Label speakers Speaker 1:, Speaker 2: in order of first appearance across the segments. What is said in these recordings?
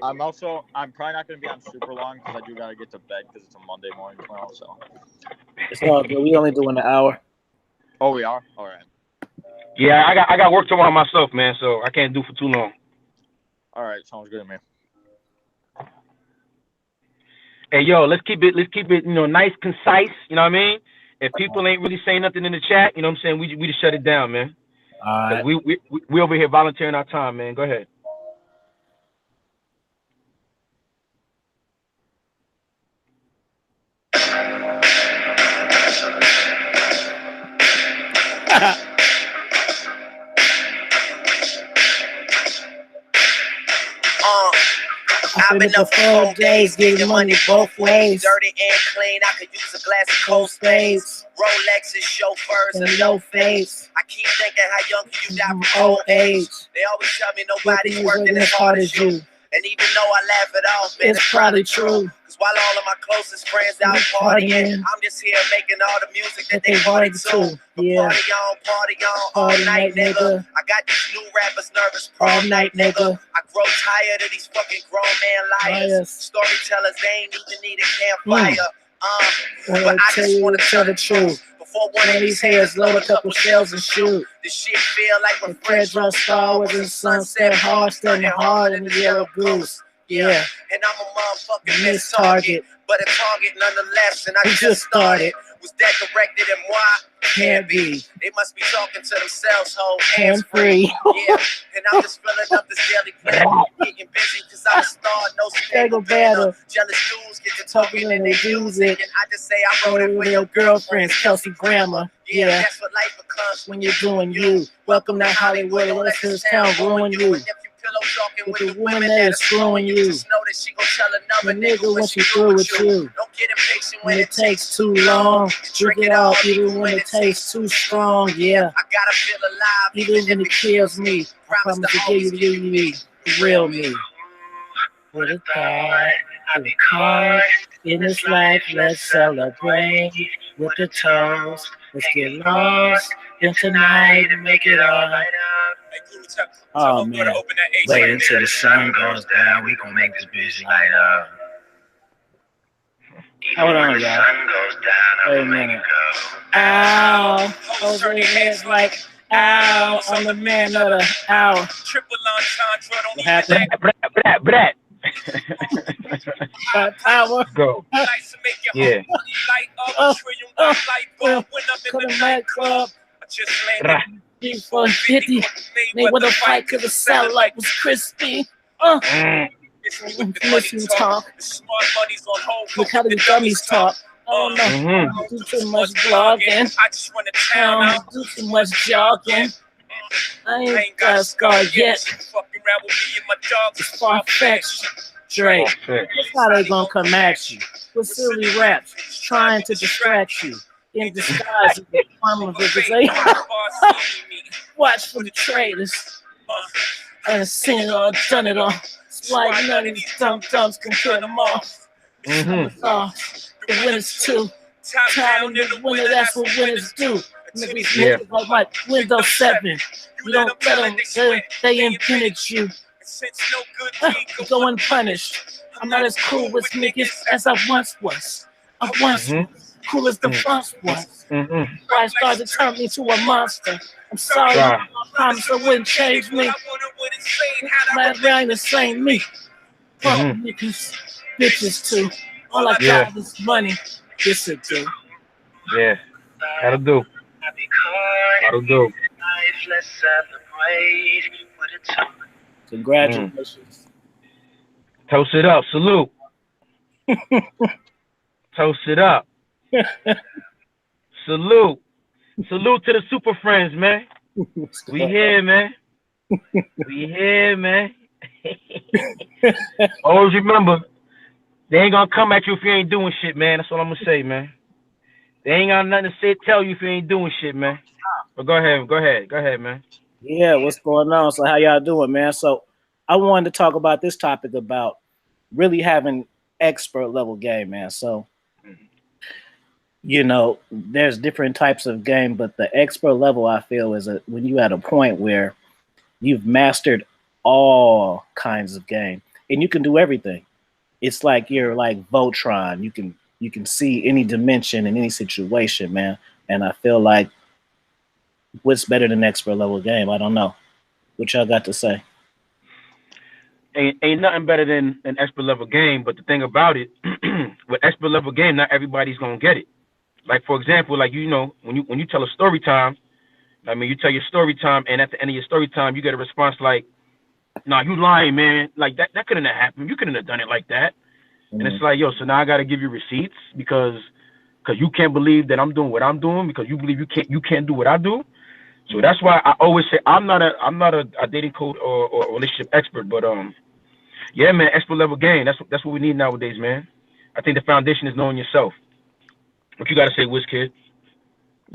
Speaker 1: I'm probably not going to be on super long because I do got to get to bed because it's a Monday morning tomorrow. So.
Speaker 2: It's all good. We only doing an hour.
Speaker 1: Oh, we are. All right.
Speaker 3: Yeah, I got work tomorrow myself, man. So I can't do for too long.
Speaker 1: All right. Sounds good to me.
Speaker 3: Hey, yo, let's keep it, nice, concise. You know what I mean? If people ain't really saying nothing in the chat, you know what I'm saying? We just shut it down, man.
Speaker 2: All right.
Speaker 3: Cause we over here volunteering our time, man. Go ahead.
Speaker 2: I've been up for 4 days, getting money both ways.
Speaker 4: Dirty and clean, I could use a glass of cold spades. Rolexes, chauffeurs,
Speaker 2: And low face.
Speaker 4: I keep thinking how young you die from
Speaker 2: Old
Speaker 4: old age.
Speaker 2: age.
Speaker 4: They always tell me
Speaker 2: Nobody's
Speaker 4: nobody's working as hard as you. And even though I laugh it off, man,
Speaker 2: It's probably true.
Speaker 4: Cause while all of my closest friends out partying, I'm just here making all the music that they party to. But
Speaker 2: Yeah.
Speaker 4: party on, all night, nigga. I got these new rappers nervous,
Speaker 2: All night, nigga.
Speaker 4: I grow tired of these fucking grown man liars.
Speaker 2: Liars.
Speaker 4: Storytellers, they ain't even need a campfire.
Speaker 2: Well,
Speaker 4: But I
Speaker 2: tell
Speaker 4: just
Speaker 2: you
Speaker 4: wanna
Speaker 2: tell the truth.
Speaker 4: Before
Speaker 2: One of these heads load a couple shells and shoot.
Speaker 4: This shit feel like when
Speaker 2: The Fredro Star was in Sunset Hard, standing hard in the Yellow Goose. Yeah.
Speaker 4: And I'm a motherfucking
Speaker 2: Miss
Speaker 4: miss target,
Speaker 2: Target.
Speaker 4: but a target nonetheless. And I
Speaker 2: We
Speaker 4: just started. Was that directed and why?
Speaker 2: Can't be.
Speaker 4: They must be talking to themselves, whole
Speaker 2: Hands
Speaker 4: hands free.
Speaker 2: free.
Speaker 4: Yeah, and I'm just filling up this daily plan. Getting busy because I'm a star, no
Speaker 2: Stable
Speaker 4: stable
Speaker 2: better.
Speaker 4: banner. Jealous dudes get to talking and they use it. And I just say I
Speaker 2: Oh,
Speaker 4: wrote it
Speaker 2: with
Speaker 4: for
Speaker 2: your girlfriends, Kelsey Grammer.
Speaker 4: Yeah,
Speaker 2: Yeah.
Speaker 4: that's what life becomes
Speaker 2: When you're doing you. Welcome to Hollywood. Don't let this town ruin you.
Speaker 4: And if you pillow talking
Speaker 2: With the women that are screwing you.
Speaker 4: just know that she gon' tell
Speaker 2: The
Speaker 4: another
Speaker 2: nigga when she through with you.
Speaker 4: Don't get impatient
Speaker 2: When it takes too long, drink it all, even when it tastes too strong. Yeah.
Speaker 4: I gotta feel alive,
Speaker 2: Even when it kills me, I promise to give you me, the real me. With a thought, I'll be caught in this life. Let's celebrate with the toast. Let's get lost in tonight and make it all. Oh man, wait until the sun goes down. We gon' make this bitch light up. Hold on, y'all. Wait a minute. Ow, those are your heads like ow. I'm the man of the hour.
Speaker 4: Triple entendre, don't
Speaker 2: What happened?
Speaker 3: Brat.
Speaker 2: Got power.
Speaker 3: Go.
Speaker 4: nice to make your
Speaker 3: Yeah.
Speaker 4: whole body light up. Trillion light bulb when I'm
Speaker 2: Come
Speaker 4: in
Speaker 2: to
Speaker 4: the
Speaker 2: nightclub.
Speaker 4: nightclub. I just landed.
Speaker 2: For 50, they with a fight cause the satellite was crispy. Listen talk.
Speaker 4: The smart money's on hold.
Speaker 2: Look how the dummies talk. I don't know.
Speaker 3: Mm-hmm.
Speaker 2: I do too much blogging.
Speaker 4: I just run the town
Speaker 2: I
Speaker 4: out.
Speaker 2: do too much jogging. I ain't got a scar yet.
Speaker 4: Fucking around with me and my dogs.
Speaker 2: It's far-fetched. Drake, that's how they gonna come at you with silly raps, trying to distract you in disguise of the form of a watch for the traitors. I done seen it all, done it all. It's like none of these dumb-dumbs can turn them off.
Speaker 3: Mm-hmm.
Speaker 2: The winners too. Time in the winter, that's what winners do. Niggas
Speaker 3: Yeah.
Speaker 2: like Windows 7. You don't let them, they invented you.
Speaker 4: Since no good deed goes
Speaker 2: Go unpunished. I'm not as cool with niggas as I once was. I once was cool as the once was.
Speaker 3: Mm-hmm.
Speaker 2: I started to turn me to a monster. I'm sorry,
Speaker 3: Wow.
Speaker 2: I promise it wouldn't change me. Man, they ain't the same me. Fuck niggas, bitches too. All I
Speaker 3: Yeah.
Speaker 2: got is money. This it do.
Speaker 3: Yeah. That'll do. That'll do.
Speaker 2: Congratulations.
Speaker 3: Toast it up. Salute. Toast it up. Salute. Salute to the super friends, man. We here, man. We here, man. Always remember, they ain't gonna come at you if you ain't doing shit, man. That's all I'm gonna say, man. They ain't got nothing to say, tell you if you ain't doing shit, man. But go ahead, man.
Speaker 2: Yeah, what's going on? So how y'all doing, man? So I wanted to talk about this topic about really having expert level game, man. So you know, there's different types of game, but the expert level I feel is when you at a point where you've mastered all kinds of game. and you can do everything. It's like you're like Voltron. You can see any dimension in any situation, man. And I feel like what's better than expert level game? I don't know. What y'all got to say?
Speaker 3: Ain't nothing better than an expert level game. But the thing about it, with expert level game, not everybody's gonna get it. Like for example, like when you tell a story time, I mean you tell your story time, and at the end of your story time, you get a response like, "Nah, you lying, man. Like that couldn't have happened. You couldn't have done it like that." And it's like, yo, so now I gotta give you receipts because you can't believe that I'm doing what I'm doing because you believe you can't do what I do. So that's why I always say I'm not a dating coach or relationship expert, but yeah, man, expert level game. That's what we need nowadays, man. I think the foundation is knowing yourself. What you gotta say, WizKid?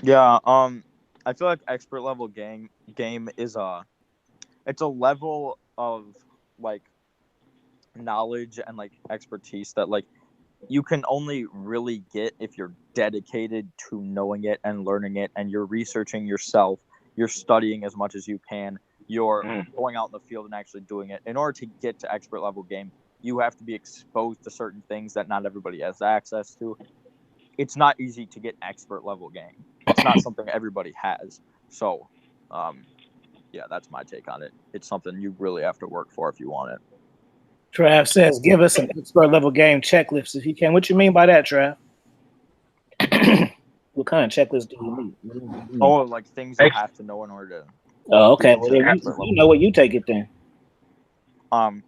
Speaker 1: Yeah, I feel like expert level game is it's a level of like knowledge and like expertise that like you can only really get if you're dedicated to knowing it and learning it, and you're researching yourself, you're studying as much as you can, you're going out in the field and actually doing it. In order to get to expert level game, you have to be exposed to certain things that not everybody has access to. It's not easy to get expert level game. It's not something everybody has. So, yeah, that's my take on it. It's something you really have to work for if you want it.
Speaker 2: Trav says, give us an expert level game checklist if you can. What you mean by that, Trav? What kind of checklist do you need?
Speaker 1: Oh, like things you have to know in order to.
Speaker 2: Oh, okay. Well, you know what? You take it then.
Speaker 1: Well,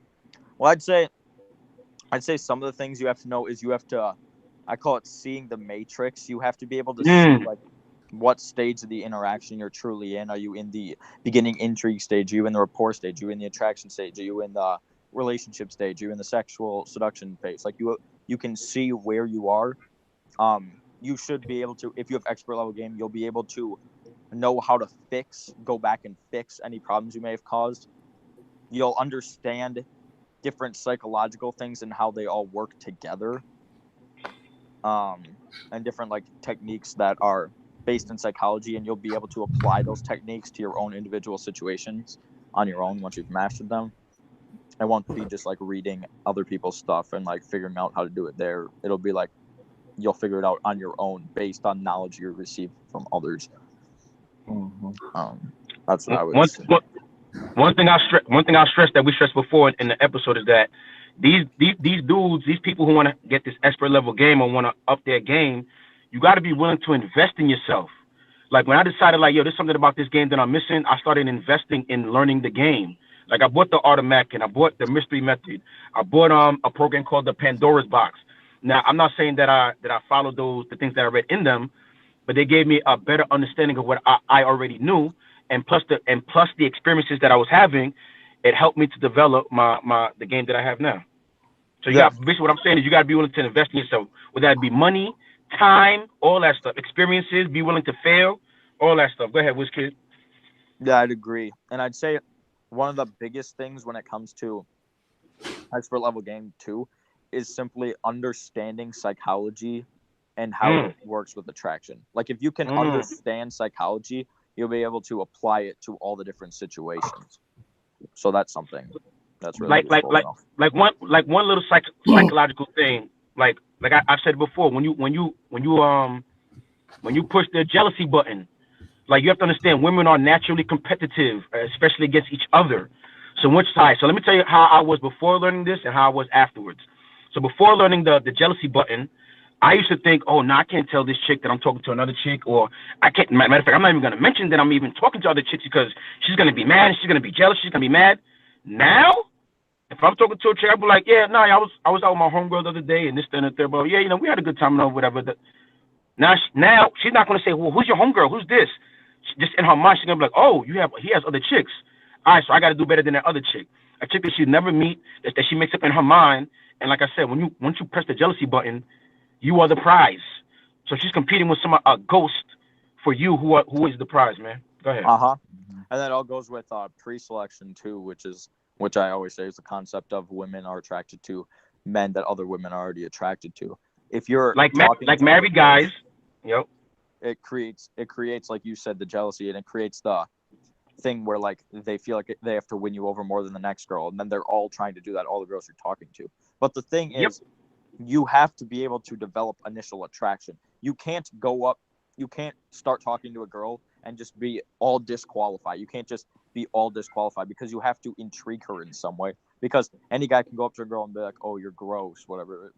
Speaker 1: I'd say some of the things you have to know is you have to. I call it seeing the matrix. You have to be able to see like what stage of the interaction you're truly in. Are you in the beginning intrigue stage? Are you in the rapport stage? Are you in the attraction stage? Are you in the relationship stage? Are you in the sexual seduction phase? Like you can see where you are. You should be able to, if you have expert level game, you'll be able to know how to go back and fix any problems you may have caused. You'll understand different psychological things and how they all work together. And different like techniques that are based in psychology, and you'll be able to apply those techniques to your own individual situations on your own once you've mastered them. It won't be just like reading other people's stuff and like figuring out how to do it there. It'll be like you'll figure it out on your own based on knowledge you receive from others. That's what I would say.
Speaker 3: One thing I'll stress that we stressed before in the episode is that these dudes, these people who want to get this expert level game or want to up their game, you got to be willing to invest in yourself. Like when I decided, like, yo, there's something about this game that I'm missing, I started investing in learning the game. Like I bought the Art of Mackin, I bought the Mystery Method, I bought a program called the Pandora's Box. Now I'm not saying that I followed the things that I read in them, but they gave me a better understanding of what I already knew, and plus the experiences that I was having, it helped me to develop the game that I have now. So basically what I'm saying is you got to be willing to invest in yourself, whether that be money, time, all that stuff, experiences, be willing to fail, all that stuff. Go ahead, WizKid.
Speaker 1: Yeah, I'd agree. And I'd say one of the biggest things when it comes to expert level game too is simply understanding psychology and how it works with attraction. Like if you can understand psychology, you'll be able to apply it to all the different situations. So that's something that's really
Speaker 3: like one little psychological thing. Like I've said before, when you push the jealousy button, like you have to understand women are naturally competitive, especially against each other. So which side? So let me tell you how I was before learning this and how I was afterwards. So before learning the jealousy button, I used to think, oh, no, I can't tell this chick that I'm talking to another chick, or I can't. Matter of fact, I'm not even going to mention that I'm even talking to other chicks because she's going to be mad, she's going to be jealous, she's going to be mad. Now, if I'm talking to a chick, I'll be like, yeah, no, I was out with my homegirl the other day and this, and the third, but yeah, we had a good time and whatever. Now she's not going to say, well, who's your homegirl? Who's this? Just in her mind, she's going to be like, oh, he has other chicks. All right, so I got to do better than that other chick. A chick that she'd never meet, that she makes up in her mind. And like I said, once you press the jealousy button, you are the prize. So she's competing with a ghost for you who is the prize, man. Go ahead.
Speaker 1: And that all goes with pre-selection too, which I always say is the concept of women are attracted to men that other women are already attracted to. If you're
Speaker 3: like married guys,
Speaker 1: it creates like you said the jealousy, and it creates the thing where like they feel like they have to win you over more than the next girl, and then they're all trying to do that, all the girls you're talking to. But the thing is, you have to be able to develop initial attraction. You can't start talking to a girl and just be all disqualified. You can't just be all disqualified, because you have to intrigue her in some way. Because any guy can go up to a girl and be like, "Oh, you're gross," whatever,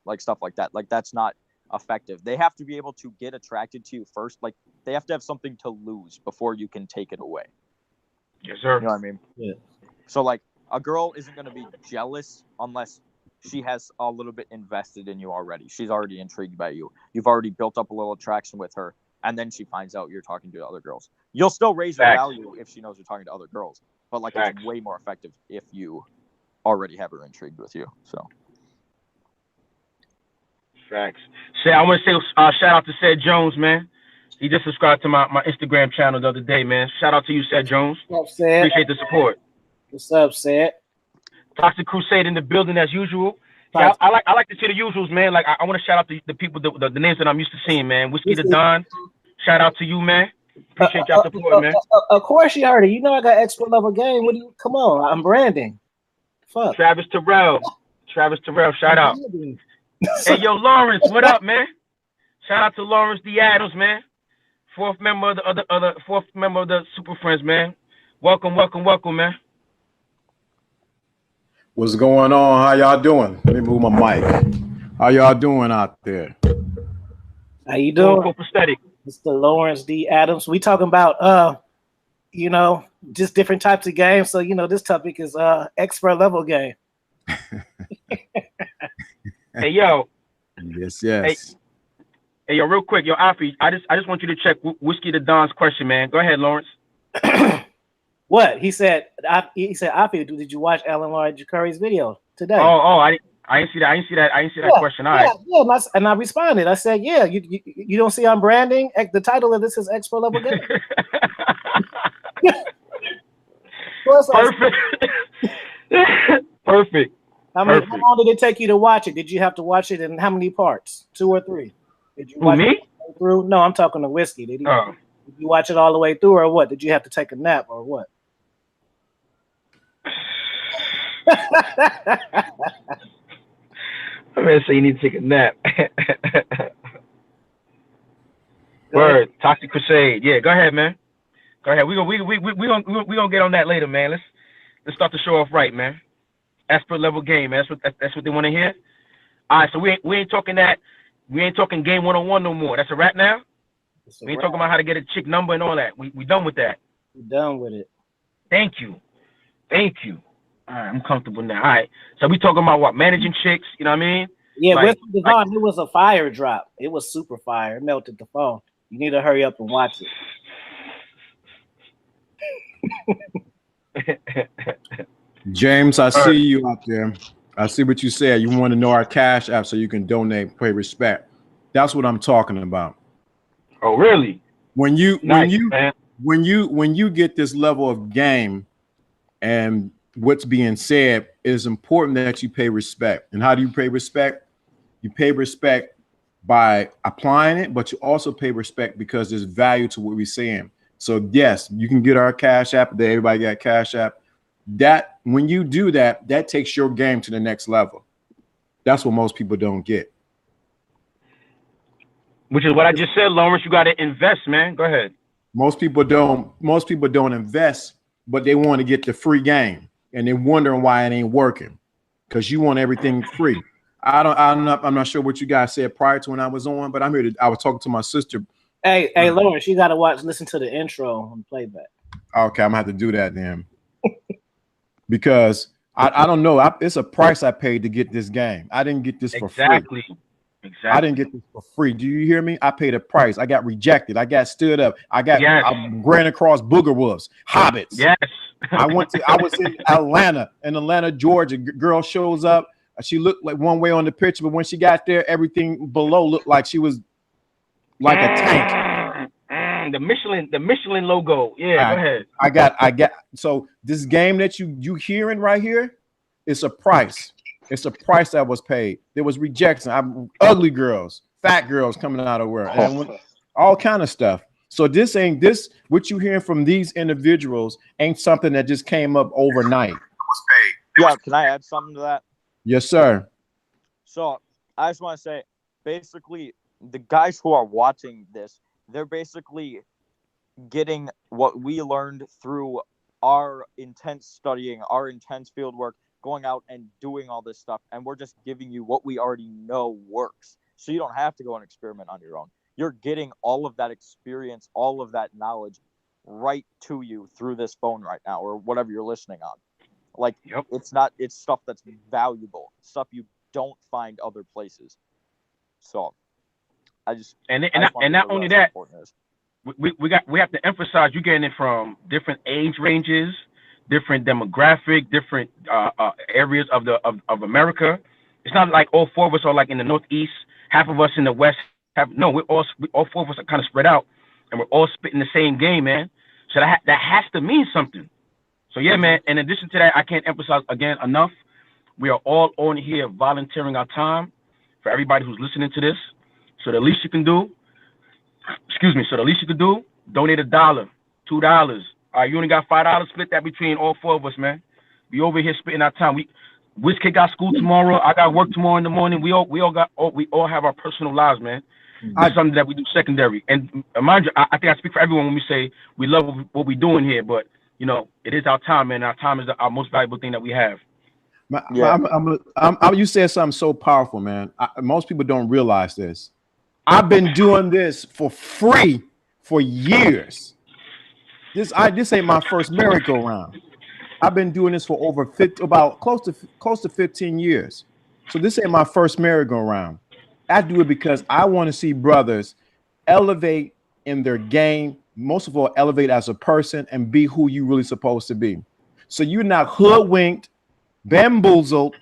Speaker 1: like stuff like that. Like, that's not effective. They have to be able to get attracted to you first. Like, they have to have something to lose before you can take it away.
Speaker 3: Yes, sir.
Speaker 1: You know what I mean?
Speaker 2: Yeah.
Speaker 1: So like, a girl isn't going to be jealous unless she has a little bit invested in you already. She's already intrigued by you. You've already built up a little attraction with her, and then she finds out you're talking to other girls. You'll still raise your value if she knows you're talking to other girls, but like, it's way more effective if you already have her intrigued with you. So.
Speaker 3: Facts. Say, I want to say shout out to Seth Jones, man. He just subscribed to my Instagram channel the other day, man. Shout out to you, Seth Jones.
Speaker 2: What's up, Seth?
Speaker 3: Appreciate the support.
Speaker 2: What's up, Seth?
Speaker 3: Toxic Crusade in the building as usual. Yeah, I like to see the usuals, man. Like, I want to shout out the people, the names that I'm used to seeing, man. Whiskey the Don. Shout out to you, man. Appreciate y'all support, man.
Speaker 2: Of course you heard it. You know I got expert level game. What do you? Come on, I'm branding. Fuck.
Speaker 3: Travis Terrell, shout out. Hey, yo, Lawrence, what up, man? Shout out to Lawrence D. Adams, man. Fourth member of the Super Friends, man. Welcome, man.
Speaker 5: What's going on? How y'all doing? Let me move my mic. How y'all doing out there?
Speaker 2: How you doing?
Speaker 3: Prosthetic.
Speaker 2: Mr. Lawrence D. Adams. We talking about just different types of games. So this topic is expert level game.
Speaker 3: Hey, yo.
Speaker 5: Yes.
Speaker 3: Hey, yo, real quick, yo, Afi, I just want you to check Whiskey the Don's question, man. Go ahead, Lawrence.
Speaker 2: What he said? Afi, did you watch Alan Lloyd Curry's video today?
Speaker 3: I didn't see that. I didn't see that question. All right.
Speaker 2: Yeah, and I responded. I said, yeah, you don't see I'm branding. The title of this is expert level game.
Speaker 3: Perfect. Perfect.
Speaker 2: How long did it take you to watch it? Did you have to watch it in how many parts? 2 or 3? Did you watch
Speaker 3: me?
Speaker 2: It through? No, I'm talking to Whiskey. Did you watch it all the way through, or what? Did you have to take a nap, or what?
Speaker 3: I'm gonna say you need to take a nap. Word, Toxic Crusade. Yeah, go ahead, man. Go ahead. We gonna get on that later, man. Let's start the show off right, man. Expert level game, man. That's what they want to hear. All right, so we ain't talking that. We ain't talking game 101 no more. That's a wrap now. We ain't talking about how to get a chick number and all that. We done with that.
Speaker 2: We done with it.
Speaker 3: Thank you. All right, I'm comfortable now. All right, so we talking about what? Managing chicks. You know what I mean?
Speaker 2: Yeah, like, it was a fire drop. It was super fire. It melted the phone. You need to hurry up and watch
Speaker 5: it. James, I see you out there. I see what you said. You want to know our Cash App so you can donate, pay respect. That's what I'm talking about.
Speaker 3: Oh, really?
Speaker 5: When you get this level of game and what's being said, it is important that you pay respect. And how do you pay respect? You pay respect by applying it, but you also pay respect because there's value to what we're saying. So yes, you can get our Cash App. Everybody got Cash App. That when you do that, that takes your game to the next level. That's what most people don't get.
Speaker 3: Which is what I just said, Lawrence. You got to invest, man. Go ahead. Most people don't
Speaker 5: invest, but they want to get the free game, and they're wondering why it ain't working. Because you want everything free. I'm not sure what you guys said prior to when I was on, but I was talking to my sister.
Speaker 2: Hey, Lawrence, you got to listen to the intro and playback.
Speaker 5: Okay, I'm gonna have to do that then. Because I don't know. It's a price I paid to get this game. I didn't get this for free.
Speaker 3: Exactly.
Speaker 5: I didn't get this for free. Do you hear me? I paid a price. I got rejected. I got stood up. I ran across booger wolves, hobbits.
Speaker 3: Yes.
Speaker 5: I was in Atlanta, Georgia. Girl shows up. She looked like one way on the picture, but when she got there, everything below looked like she was like a tank.
Speaker 3: The Michelin logo. Yeah, go ahead.
Speaker 5: I got so this game that you hearing right here, it's a price. It's a price that was paid. There was rejection. Ugly girls, fat girls coming out of work, and all kind of stuff. So this ain't this what you hearing from these individuals ain't something that just came up overnight.
Speaker 1: Yeah, can I add something to that?
Speaker 5: Yes, sir.
Speaker 1: So I just want to say, basically, the guys who are watching this, they're basically getting what we learned through our intense studying, our intense field work, going out and doing all this stuff. And we're just giving you what we already know works. So you don't have to go and experiment on your own. You're getting all of that experience, all of that knowledge right to you through this phone right now or whatever you're listening on. Like, it's stuff that's valuable, stuff you don't find other places. So
Speaker 3: and not only that, we have to emphasize you getting it from different age ranges, different demographic, different areas of America. It's not like all four of us are like in the Northeast, half of us in the West. We're all four of us are kind of spread out, and we're all spitting the same game, man. So that has to mean something. So yeah, man. In addition to that, I can't emphasize again enough. We are all on here volunteering our time for everybody who's listening to this. So the least you can do, donate $1, $2. All right, you only got $5. Split that between all four of us, man. We over here spitting our time. WizKid got school tomorrow. I got work tomorrow in the morning. We all have our personal lives, man. That's something that we do secondary. And mind you, I think I speak for everyone when we say we love what we're doing here, but you know, it is our time, man. Our time is our most valuable thing that we have.
Speaker 5: You said something so powerful, man. Most people don't realize this. I've been doing this for free for years. This ain't my first merry-go-round. I've been doing this for about close to 15 years. So this ain't my first merry-go-round. I do it because I want to see brothers elevate in their game. Most of all, elevate as a person and be who you really supposed to be. So you're not hoodwinked, bamboozled,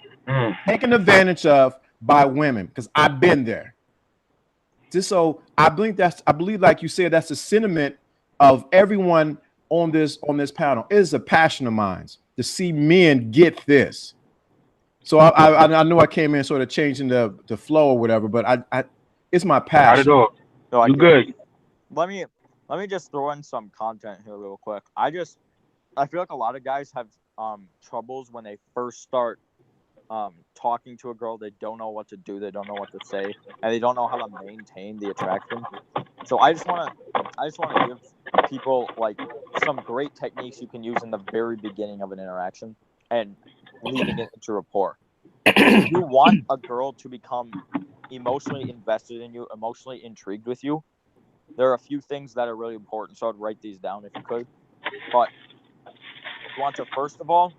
Speaker 5: taken advantage of by women, because I've been there. So I believe, like you said, that's the sentiment of everyone on this panel. It is a passion of mine to see men get this. So I know I came in sort of changing the flow or whatever, but it's my passion.
Speaker 3: Not at all. You good?
Speaker 1: Let me just throw in some content here real quick. I feel like a lot of guys have troubles when they first start talking to a girl. They don't know what to do, they don't know what to say, and they don't know how to maintain the attraction. So I just want to give people like some great techniques you can use in the very beginning of an interaction and leading it into rapport. If you want a girl to become emotionally invested in you, emotionally intrigued with you, there are a few things that are really important. So I'd write these down if you could. But you want to, first of all,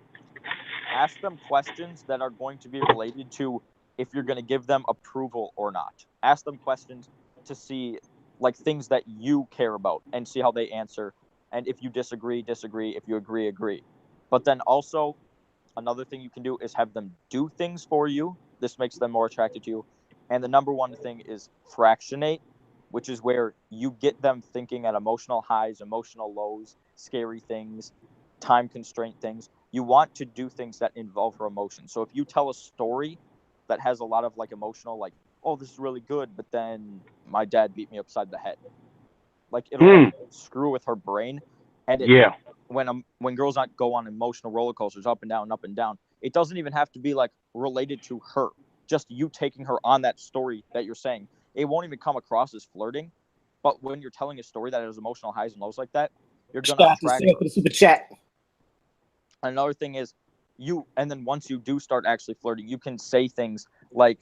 Speaker 1: ask them questions that are going to be related to if you're going to give them approval or not. Ask them questions to see like things that you care about and see how they answer. And if you disagree. If you agree. But then also another thing you can do is have them do things for you. This makes them more attracted to you. And the number one thing is fractionate, which is where you get them thinking at emotional highs, emotional lows, scary things, time constraint things. You want to do things that involve her emotions. So if you tell a story that has a lot of like emotional, like, oh, this is really good, but then my dad beat me upside the head. Like it'll screw with her brain. And when girls not go on emotional roller coasters up and down, it doesn't even have to be like related to her. Just you taking her on that story that you're saying. It won't even come across as flirting. But when you're telling a story that has emotional highs and lows like that, you're going to attract her.
Speaker 2: The super chat.
Speaker 1: Another thing is and then once you do start actually flirting, you can say things like,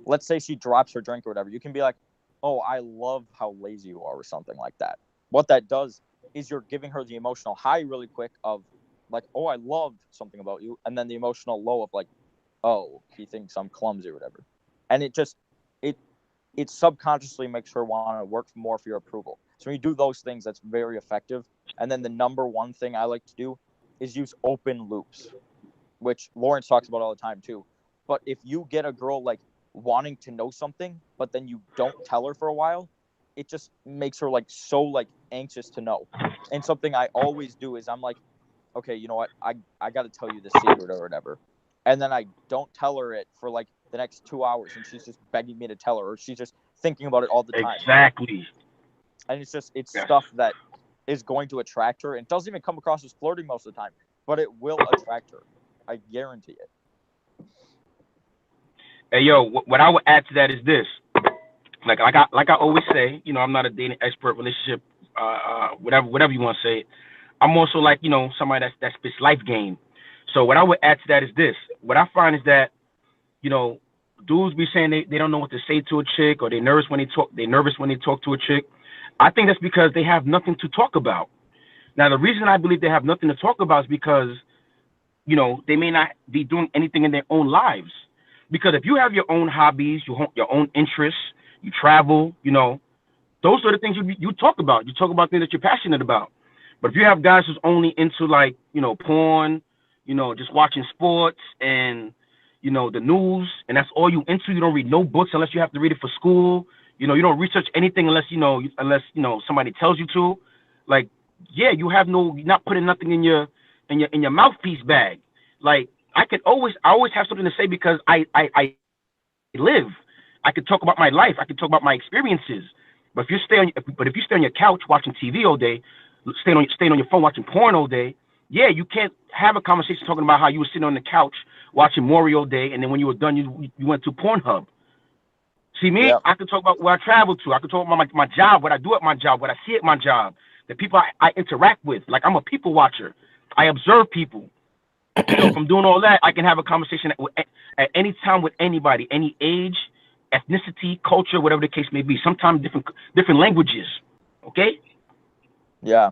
Speaker 1: let's say she drops her drink or whatever. You can be like, oh, I love how lazy you are or something like that. What that does is you're giving her the emotional high really quick of like, oh, I love something about you. And then the emotional low of like, oh, he thinks I'm clumsy or whatever. And it subconsciously makes her want to work more for your approval. So when you do those things, that's very effective. And then the number one thing I like to do is use open loops, which Lawrence talks about all the time too. But if you get a girl like wanting to know something, but then you don't tell her for a while, it just makes her like so like anxious to know. And something I always do is I'm like, okay, you know what? I got to tell you the secret or whatever. And then I don't tell her it for like the next 2 hours, and she's just begging me to tell her, or she's just thinking about it all the time.
Speaker 3: Exactly.
Speaker 1: and it's
Speaker 3: Yeah.
Speaker 1: stuff that is going to attract her. It doesn't even come across as flirting most of the time, but it will attract her. I guarantee it.
Speaker 3: Hey, yo, what I would add to that is this. Like I always say, you know, I'm not a dating expert, relationship, whatever you want to say it. I'm also like, you know, somebody that spits life game. So what I would add to that is this. What I find is that, you know, dudes be saying they don't know what to say to a chick, or they're nervous when they talk to a chick. I think that's because they have nothing to talk about. Now, the reason I believe they have nothing to talk about is because, you know, they may not be doing anything in their own lives. Because if you have your own hobbies, your own interests, you travel, you know, those are the things you talk about. You talk about things that you're passionate about. But if you have guys who's only into, like, you know, porn, you know, just watching sports and, you know, the news, and that's all you into, you don't read no books unless you have to read it for school. You know, you don't research anything unless you know somebody tells you to. Like, yeah, you're not putting nothing in your mouthpiece bag. Like, I always have something to say because I live. I could talk about my life. I could talk about my experiences. But if you stay on your couch watching TV all day, staying on your phone watching porn all day, yeah, you can't have a conversation talking about how you were sitting on the couch watching Maury all day, and then when you were done, you went to Pornhub. See me,
Speaker 1: Yeah.
Speaker 3: I could talk about where I travel to. I could talk about my job, what I do at my job, what I see at my job, the people I interact with. Like, I'm a people watcher. I observe people. So from doing all that, I can have a conversation at any time with anybody, any age, ethnicity, culture, whatever the case may be. Sometimes different languages. Okay?
Speaker 1: Yeah,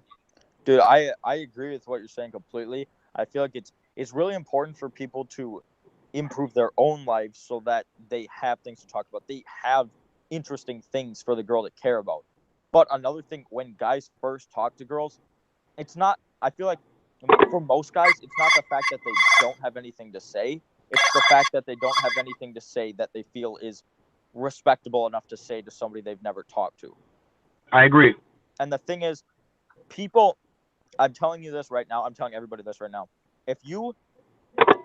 Speaker 1: dude, I agree with what you're saying completely. I feel like it's really important for people to improve their own lives so that they have things to talk about. They have interesting things for the girl to care about. But another thing, when guys first talk to girls, it's not, I feel like for most guys, it's not the fact that they don't have anything to say. It's the fact that they don't have anything to say that they feel is respectable enough to say to somebody they've never talked to.
Speaker 3: I agree.
Speaker 1: And the thing is, people, I'm telling you this right now, I'm telling everybody this right now. If you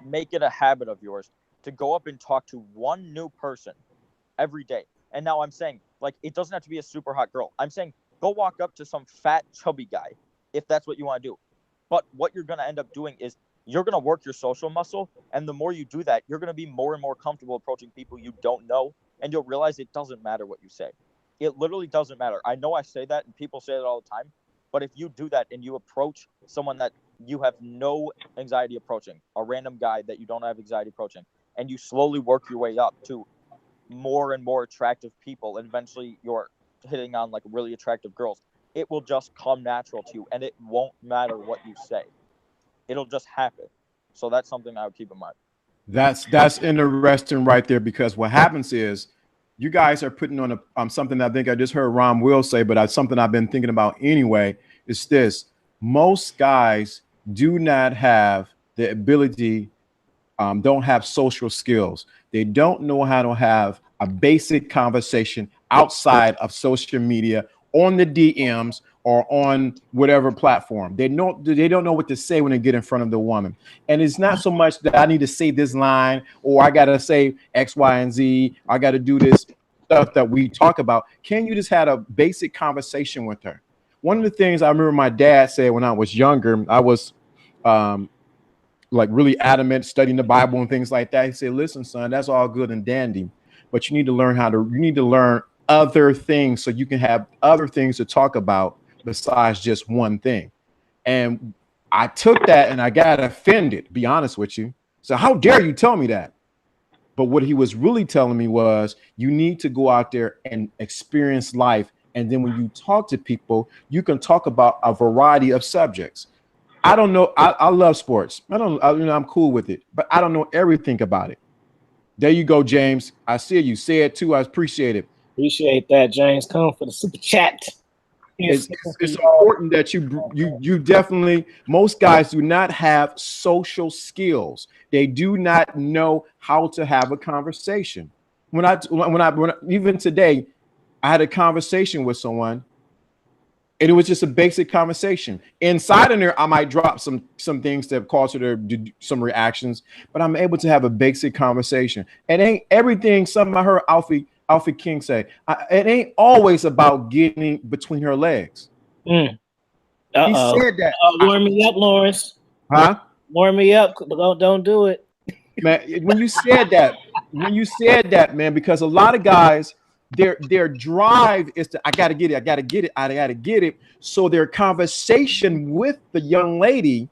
Speaker 1: make it a habit of yours to go up and talk to one new person every day, and now I'm saying, like, it doesn't have to be a super hot girl. I'm saying go walk up to some fat, chubby guy if that's what you want to do. But what you're going to end up doing is you're going to work your social muscle, and the more you do that, you're going to be more and more comfortable approaching people you don't know, and you'll realize it doesn't matter what you say. It literally doesn't matter. I know I say that, and people say it all the time, but if you do that and you approach someone that you have no anxiety approaching, a random guy that you don't have anxiety approaching, and you slowly work your way up to more and more attractive people, and eventually you're hitting on, like, really attractive girls, it will just come natural to you, and it won't matter what you say. It'll just happen. So that's something I would keep in mind.
Speaker 5: That's interesting right there, because what happens is you guys are putting on something that I think I just heard Ron Will say, but something I've been thinking about anyway, is this. Most guys do not have the ability, don't have social skills. They don't know how to have a basic conversation outside of social media, on the DMs, or on whatever platform. They don't know what to say when they get in front of the woman. And it's not so much that I need to say this line, or I got to say X, Y, and Z. I got to do this stuff that we talk about. Can you just have a basic conversation with her? One of the things I remember my dad said when I was younger, I was like really adamant, studying the Bible and things like that. He said, listen, son, that's all good and dandy, but you need to learn other things so you can have other things to talk about besides just one thing. And I took that and I got offended, to be honest with you. So how dare you tell me that? But what he was really telling me was, you need to go out there and experience life. And then when you talk to people, you can talk about a variety of subjects. I don't know. I love sports. I'm cool with it, but I don't know everything about it. There you go, James. I see you say it too. I appreciate it.
Speaker 2: Appreciate that, James. Come for the super chat.
Speaker 5: It's important that you definitely, most guys do not have social skills. They do not know how to have a conversation. When even today, I had a conversation with someone, and it was just a basic conversation. Inside in there, I might drop some things that cause her to do some reactions, but I'm able to have a basic conversation. And ain't everything something I heard Alfie Alfie King say, it ain't always about getting between her legs.
Speaker 2: He
Speaker 5: said that.
Speaker 2: Warm me up, Lawrence.
Speaker 5: Huh?
Speaker 2: Warm me up. Don't do it.
Speaker 5: Man, when you said that, man, because a lot of guys, their drive is to I gotta get it. So their conversation with the young lady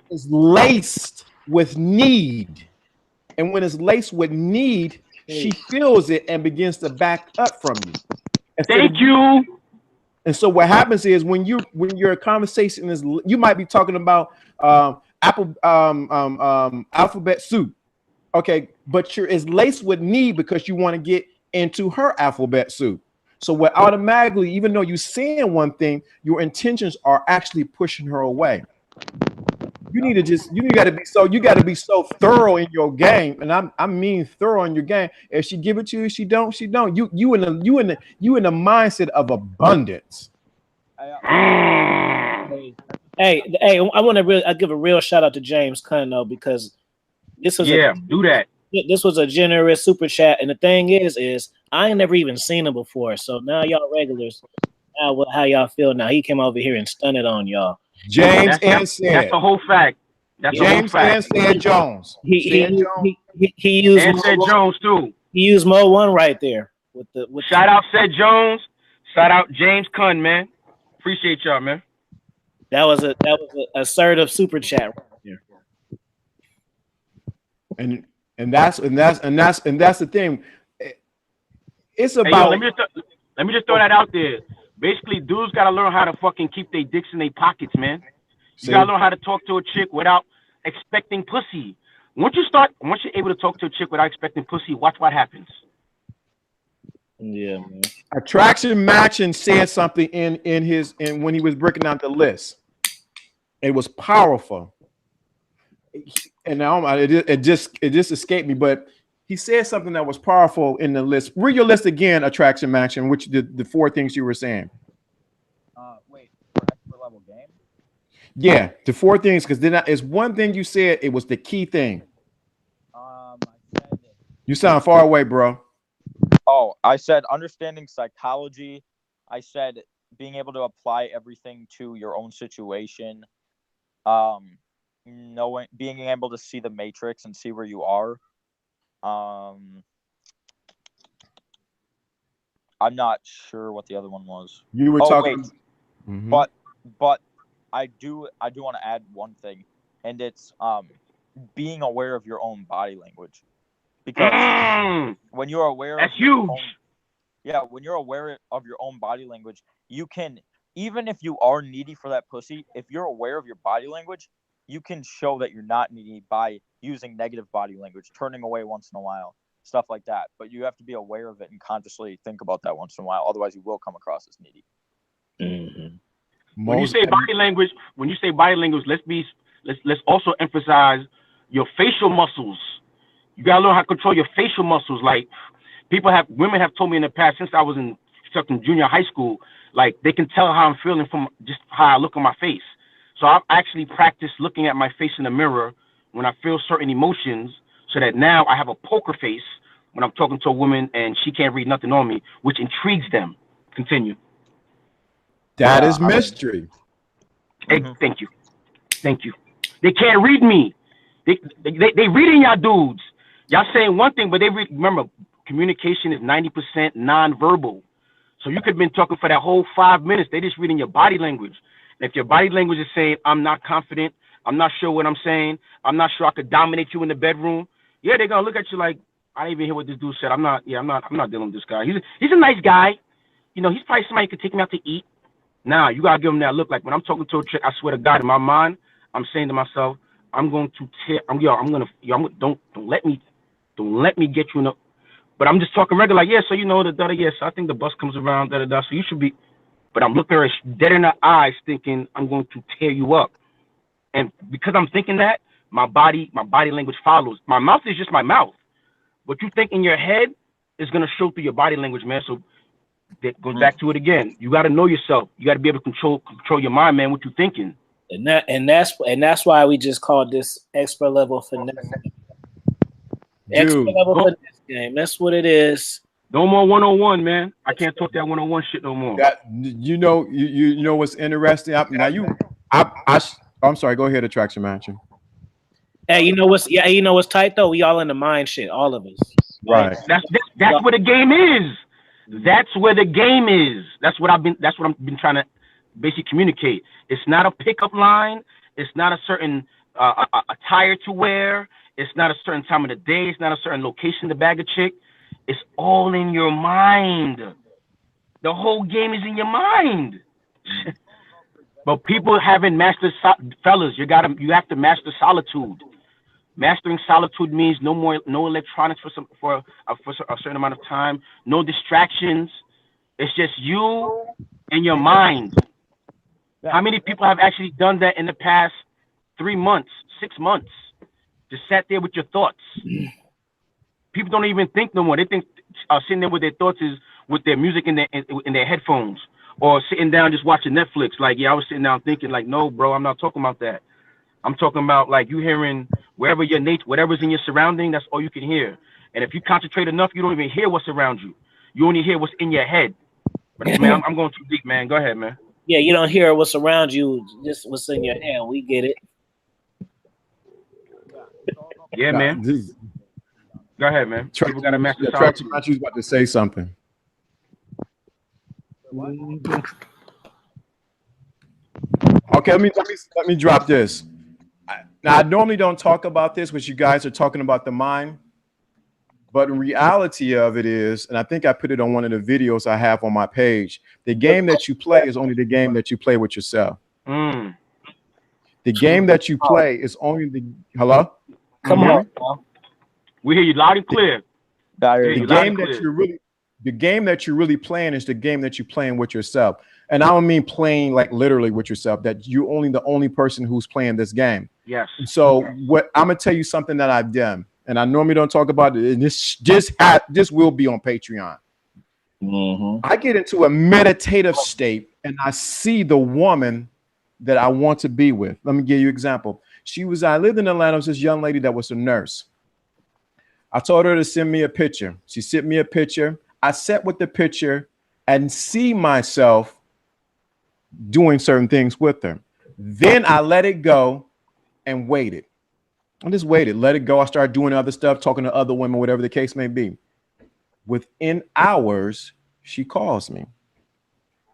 Speaker 5: is laced with need. And when it's laced with need, she feels it and begins to back up from you.
Speaker 3: Thank you.
Speaker 5: And so what happens is when your conversation is, you might be talking about alphabet soup, okay, but it's laced with need because you want to get into her alphabet soup. So what automatically, even though you're saying one thing, your intentions are actually pushing her away. You got to be so thorough in your game, and I mean thorough in your game. If she give it to you, she don't. You in the mindset of abundance.
Speaker 2: Hey, I want to give a real shout out to James Cunn though, because this was
Speaker 3: do that.
Speaker 2: This was a generous super chat, and the thing is I ain't never even seen him before. So now y'all regulars, now how y'all feel now? He came over here and stunned on y'all.
Speaker 5: James
Speaker 3: That's the whole fact. That's
Speaker 5: James
Speaker 3: the whole fact.
Speaker 5: and Said Jones.
Speaker 2: He used
Speaker 3: and Said Jones too.
Speaker 2: He used Mo One right there with
Speaker 3: shout out Said Jones. Shout out James Cunn, man. Appreciate y'all, man.
Speaker 2: That was a assertive super chat right there.
Speaker 5: And that's the thing. It's about.
Speaker 3: Hey, let me just throw that out there. Basically, dudes gotta learn how to fucking keep their dicks in their pockets, man. You gotta learn how to talk to a chick without expecting pussy. Once you're able to talk to a chick without expecting pussy, watch what happens.
Speaker 2: Yeah, man.
Speaker 5: Attraction Matching said something in when he was breaking out the list. It was powerful, and now it just escaped me. But he said something that was powerful in the list. Read your list again, Attraction Matching, which the 4 things you were saying.
Speaker 1: Wait, for expert level game?
Speaker 5: Yeah, the 4 things, because then it's one thing you said. It was the key thing.
Speaker 1: I said.
Speaker 5: You sound far away, bro.
Speaker 1: Oh, I said understanding psychology. I said being able to apply everything to your own situation. Being able to see the matrix and see where you are. I'm not sure what the other one was.
Speaker 5: You were talking.
Speaker 1: Mm-hmm. But I do want to add one thing, and it's being aware of your own body language, because when you're aware,
Speaker 3: that's huge.
Speaker 1: When you're aware of your own body language, you can, even if you are needy for that pussy, if you're aware of your body language, you can show that you're not needy by using negative body language, turning away once in a while, stuff like that. But you have to be aware of it and consciously think about that once in a while. Otherwise, you will come across as needy.
Speaker 2: Mm-hmm.
Speaker 3: When you say body language, let's also emphasize your facial muscles. You gotta learn how to control your facial muscles. Like women have told me in the past, since I was in junior high school, like they can tell how I'm feeling from just how I look on my face. So I've actually practiced looking at my face in the mirror when I feel certain emotions, so that now I have a poker face when I'm talking to a woman and she can't read nothing on me, which intrigues them. Continue.
Speaker 5: That is mystery.
Speaker 3: Hey, thank you. They can't read me. They reading y'all dudes. Y'all saying one thing, but they read. Remember, communication is 90% non-verbal. So you could have been talking for that whole 5 minutes. They just reading your body language. And if your body language is saying, I'm not confident, I'm not sure what I'm saying, I'm not sure I could dominate you in the bedroom, yeah, they're gonna look at you like, I didn't even hear what this dude said. I'm not dealing with this guy. He's a nice guy. You know, he's probably somebody who could take me out to eat. Nah, you gotta give him that look. Like when I'm talking to a chick, I swear to God, in my mind, I'm saying to myself, don't let me get you in a. But I'm just talking regular, like, yeah, so you know, yes, I think the bus comes around, so you should be. But I'm looking her dead in the eyes, thinking I'm going to tear you up. And because I'm thinking that, my body language follows. My mouth is just my mouth. What you think in your head is gonna show through your body language, man. So that goes back to it again. You got to know yourself. You got to be able to control your mind, man. What you thinking?
Speaker 2: And that's why we just called this expert level finesse. Expert level finesse game. That's what it is.
Speaker 3: No more 101, man. I can't talk that 101 shit no more.
Speaker 5: That you know what's interesting. I'm sorry. Go ahead, Attraction Mansion.
Speaker 2: Hey, you know what's tight though? We all in the mind shit, all of us.
Speaker 5: Right.
Speaker 3: That's where the game is. That's where the game is. That's what I've been trying to basically communicate. It's not a pickup line. It's not a certain attire to wear. It's not a certain time of the day. It's not a certain location to bag a chick. It's all in your mind. The whole game is in your mind. But people haven't mastered, fellas. You have to master solitude. Mastering solitude means no electronics for a certain amount of time. No distractions. It's just you and your mind. How many people have actually done that in the past 3 months, 6 months? Just sat there with your thoughts. People don't even think no more. They think sitting there with their thoughts is with their music in their headphones, or sitting down just watching Netflix. Like, yeah, I was sitting down thinking, like, no, bro, I'm not talking about that. I'm talking about like you hearing wherever your nature, whatever's in your surrounding, that's all you can hear. And if you concentrate enough, you don't even hear what's around you. You only hear what's in your head. But man, I'm going too deep, man. Go ahead, man.
Speaker 2: Yeah, you don't hear what's around you, just what's in your head. We get it.
Speaker 3: Yeah, man. Go ahead, man. People gotta master
Speaker 5: Attraction Mansion was about to say something. Okay, let me drop this. Now, I normally don't talk about this, but you guys are talking about the mind. But in reality of it is, and I think I put it on one of the videos I have on my page, the game that you play is only the game that you play with yourself.
Speaker 3: Mm.
Speaker 5: The game that you play is only the hello?
Speaker 2: Come on.
Speaker 3: We hear you loud and clear.
Speaker 5: The game that you're really playing is the game that you're playing with yourself. And I don't mean playing like literally with yourself, that you're only the only person who's playing this game.
Speaker 3: Yes.
Speaker 5: So what I'm gonna tell you something that I've done, and I normally don't talk about it, and this will be on Patreon.
Speaker 2: Mm-hmm.
Speaker 5: I get into a meditative state and I see the woman that I want to be with. Let me give you an example. I lived in Atlanta. It was this young lady that was a nurse. I told her to send me a picture. She sent me a picture. I sat with the picture and see myself doing certain things with her. Then I let it go and waited. I just waited, let it go. I started doing other stuff, talking to other women, whatever the case may be. Within hours, she calls me.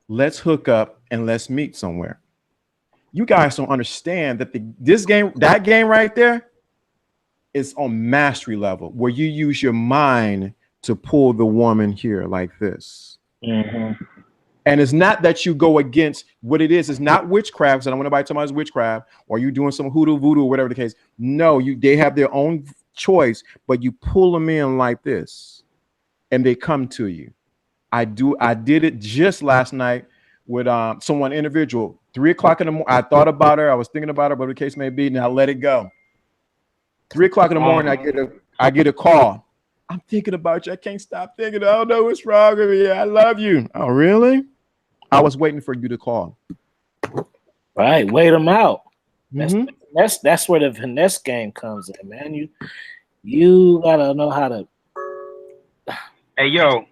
Speaker 5: Let's hook up and let's meet somewhere. You guys don't understand that that game right there is on mastery level, where you use your mind to pull the woman here like this.
Speaker 2: Mm-hmm.
Speaker 5: And it's not that you go against what it is. It's not witchcraft. Because I don't want anybody to tell me it's witchcraft or you doing some hoodoo, voodoo, or whatever the case. No, they have their own choice, but you pull them in like this and they come to you. I did it just last night with someone individual. 3 o'clock in the morning. I thought about her. I was thinking about her, but the case may be. Now let it go. 3 o'clock in the morning, I get a call. I'm thinking about you. I can't stop thinking. I don't know what's wrong with me. I love you. Oh, really? I was waiting for you to call.
Speaker 2: Right, wait them out.
Speaker 5: Mm-hmm.
Speaker 2: That's where the finesse game comes in, man. You gotta know how to.
Speaker 3: Hey yo,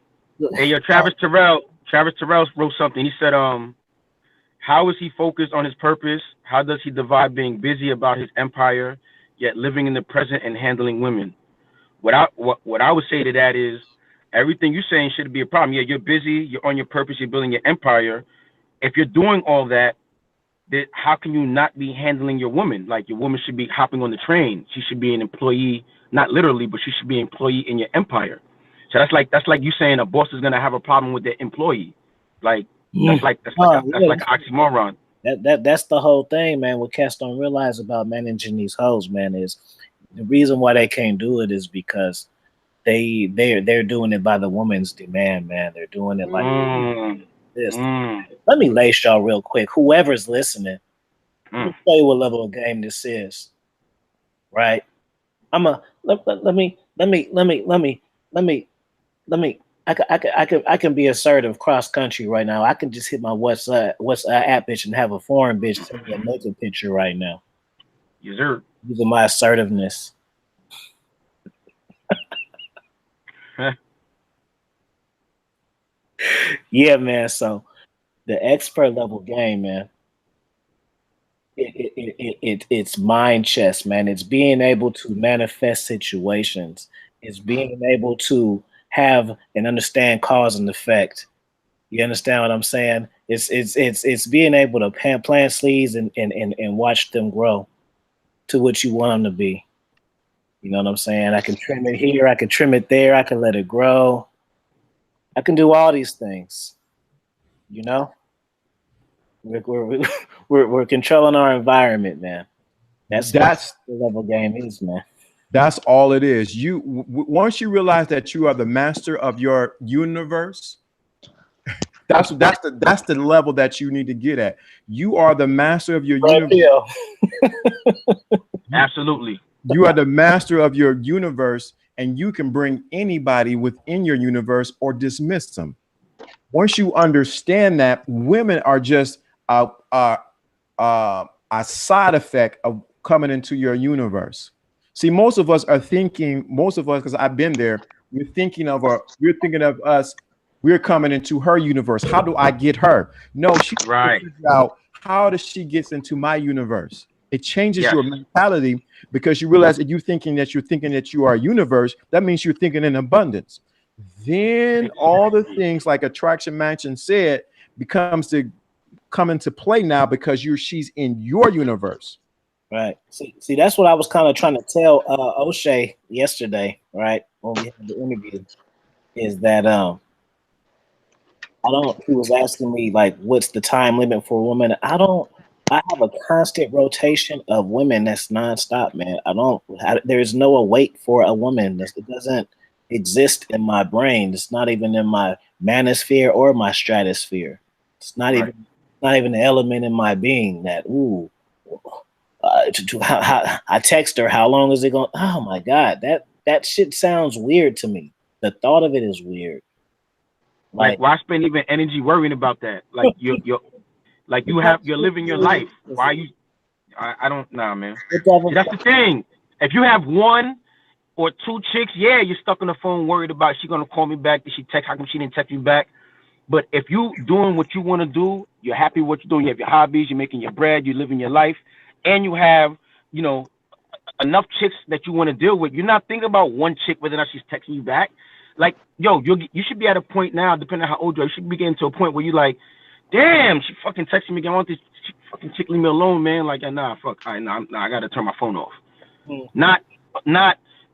Speaker 3: Travis Terrell wrote something. He said, how is he focused on his purpose? How does he divide being busy about his empire, yet living in the present and handling women? What I would say to that is, everything you're saying shouldn't be a problem. Yeah, you're busy, you're on your purpose, you're building your empire. If you're doing all that, then how can you not be handling your woman? Like, your woman should be hopping on the train. She should be an employee, not literally, but she should be an employee in your empire. So that's like you saying a boss is gonna have a problem with their employee. Like that's like an oxymoron.
Speaker 2: That's the whole thing, man. What cats don't realize about managing these hoes, man, is the reason why they can't do it is because they're doing it by the woman's demand, man. They're doing it like this. Let me lace y'all real quick. Whoever's listening, let me tell you what level of game this is. Right? Let me. I can be assertive cross country right now. I can just hit my WhatsApp app bitch and have a foreign bitch send me a naked picture right now.
Speaker 3: Yes, sir.
Speaker 2: Using my assertiveness. Yeah, man. So the expert level game, man. It's mind chess, man. It's being able to manifest situations. It's being able to have and understand cause and effect. You understand what I'm saying? It's being able to plant seeds and watch them grow to what you want them to be. You know what I'm saying? I can trim it here, I can trim it there, I can let it grow. I can do all these things. You know, we're we're controlling our environment, man. That's what
Speaker 5: That's
Speaker 2: the level game is, man.
Speaker 5: that's all it is. Once you realize that you are the master of your universe, that's the level that you need to get at. You are the master of your
Speaker 2: Right,
Speaker 5: universe.
Speaker 2: Bill.
Speaker 3: Absolutely.
Speaker 5: You are the master of your universe, and you can bring anybody within your universe or dismiss them. Once you understand that, women are just a side effect of coming into your universe. See, most of us, because I've been there, we're thinking of us, we're coming into her universe. How do I get her? No, she
Speaker 3: Right.
Speaker 5: figure out how does she get into my universe. It changes
Speaker 3: Yes.
Speaker 5: your mentality because you realize that you're thinking that you are a universe. That means you're thinking in abundance. Then all the things like attraction mansion said becomes to come into play now because she's in your universe.
Speaker 2: Right. See, that's what I was kind of trying to tell O'Shea yesterday, right? When we had the interview, is that I don't. He was asking me like, what's the time limit for a woman? I don't. I have a constant rotation of women that's nonstop, man. There's no wait for a woman. It doesn't exist in my brain. It's not even in my manosphere or my stratosphere. It's not
Speaker 3: Right.
Speaker 2: even an element in my being that I text her. How long is it going? Oh my god, that shit sounds weird to me. The thought of it is weird.
Speaker 3: Like, why spend even energy worrying about that? Like, you're living your life. Why are you? I don't know, man.
Speaker 2: It doesn't.
Speaker 3: See, that's the thing. If you have one or two chicks, yeah, you're stuck on the phone worried about she gonna call me back. Did she text? How come she didn't text me back? But if you doing what you want to do, you're happy with what you're doing. You have your hobbies. You're making your bread. You're living your life, and you have, enough chicks that you want to deal with. You're not thinking about one chick whether or not she's texting you back. Like, yo, you should be at a point now, depending on how old you are. You should be getting to a point where you're like, damn, she fucking texting me again. I want this fucking chick leave me alone, man. Like, nah, fuck, I gotta turn my phone off. Not,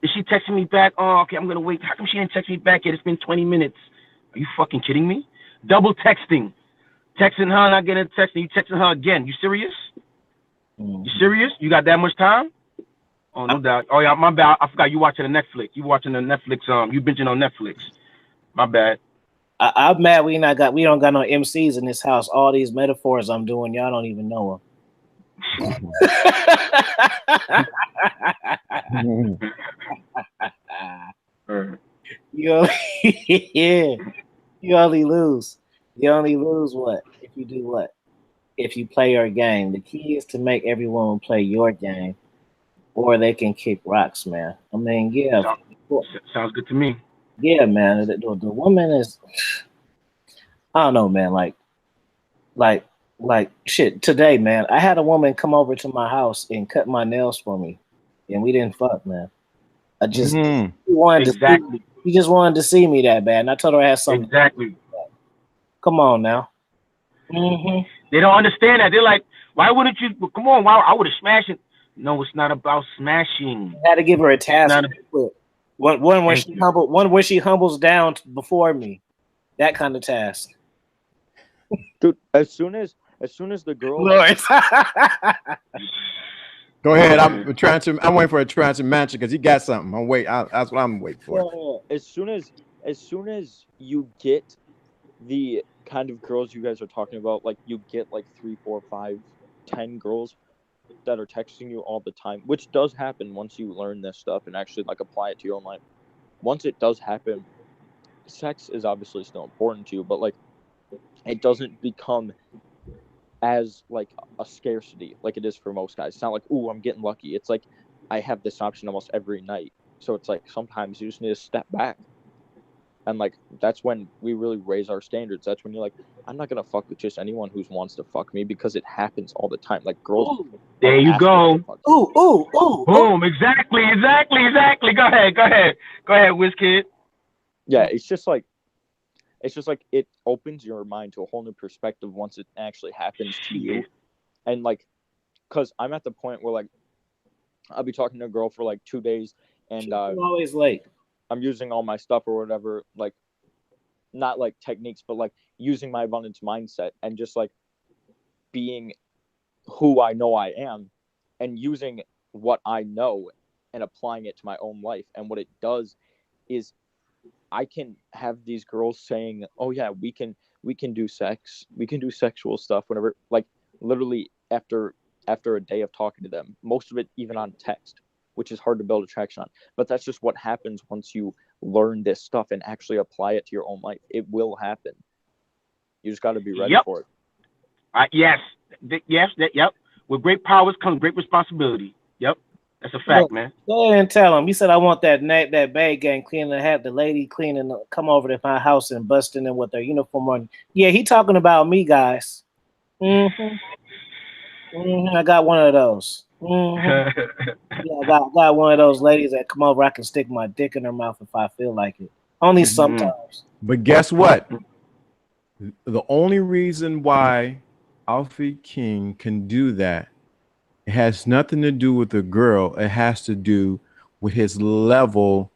Speaker 3: is she texting me back? Oh, okay, I'm gonna wait. How come she didn't text me back yet? It's been 20 minutes. Are you fucking kidding me? Double texting. Texting her, not getting a text, and you texting her again. You serious? You serious? You got that much time? Oh, no doubt. Oh, yeah, my bad. I forgot you watching the Netflix. You watching the Netflix, you binging on Netflix. My bad.
Speaker 2: I'm mad we don't got no MCs in this house. All these metaphors I'm doing, y'all don't even know them. Yeah. You only lose. You only lose what? If you do what? If you play your game. The key is to make everyone play your game, or they can kick rocks, man. I mean, yeah.
Speaker 3: Sounds good to me.
Speaker 2: Yeah, man. The woman is, I don't know, man. Like shit. Today, man, I had a woman come over to my house and cut my nails for me, and we didn't fuck, man. I just wanted to see, he just wanted to see me that bad, and I told her I had something.
Speaker 3: Exactly.
Speaker 2: Come on now. Mm-hmm.
Speaker 3: They don't understand that. They're like, why wouldn't you? Well, come on, why I would have smashed it. No, it's not about smashing.
Speaker 2: I had to give her a task. One where she humbles down before me. That kind of task.
Speaker 1: Dude, as soon as the girl.
Speaker 5: Go ahead. I'm waiting for a transfer mansion because he got something. That's what I'm waiting for.
Speaker 1: As soon as you get the kind of girls you guys are talking about, like you get like 3, 4, 5, 10 girls that are texting you all the time, which does happen once you learn this stuff and actually like apply it to your own life. Once it does happen, sex is obviously still important to you, but like it doesn't become as like a scarcity like it is for most guys. It's not like, ooh, I'm getting lucky. It's like I have this option almost every night. So it's like sometimes you just need to step back. And like that's when we really raise our standards. That's when you're like, I'm not gonna fuck with just anyone who wants to fuck me, because it happens all the time. Like girls.
Speaker 2: Ooh,
Speaker 3: There you go.
Speaker 2: ooh.
Speaker 3: Boom. Exactly. Go ahead, WizKid.
Speaker 1: Yeah, it's just like it opens your mind to a whole new perspective once it actually happens to you. And like, cause I'm at the point where like I'll be talking to a girl for like 2 days, and
Speaker 2: I'm always late.
Speaker 1: I'm using all my stuff or whatever, like not like techniques, but like using my abundance mindset and just like being who I know I am and using what I know and applying it to my own life. And what it does is I can have these girls saying, "Oh yeah, we can do sex, we can do sexual stuff," whenever, like literally after a day of talking to them, most of it even on text, which is hard to build attraction on. But that's just what happens once you learn this stuff and actually apply it to your own life. It will happen. You just got to be ready for it.
Speaker 3: Yes. Yep. With great powers comes great responsibility. Yep. That's a fact, man.
Speaker 2: Go ahead and tell him. He said, I want that bag gang cleaning, have the lady cleaning, come over to my house and busting in with their uniform on. Yeah, he talking about me, guys. I got one of those. Yeah, I got one of those ladies that come over. I can stick my dick in her mouth if I feel like it. Only sometimes.
Speaker 5: But guess what? The only reason why Alfie King can do that, it has nothing to do with the girl. It has to do with his level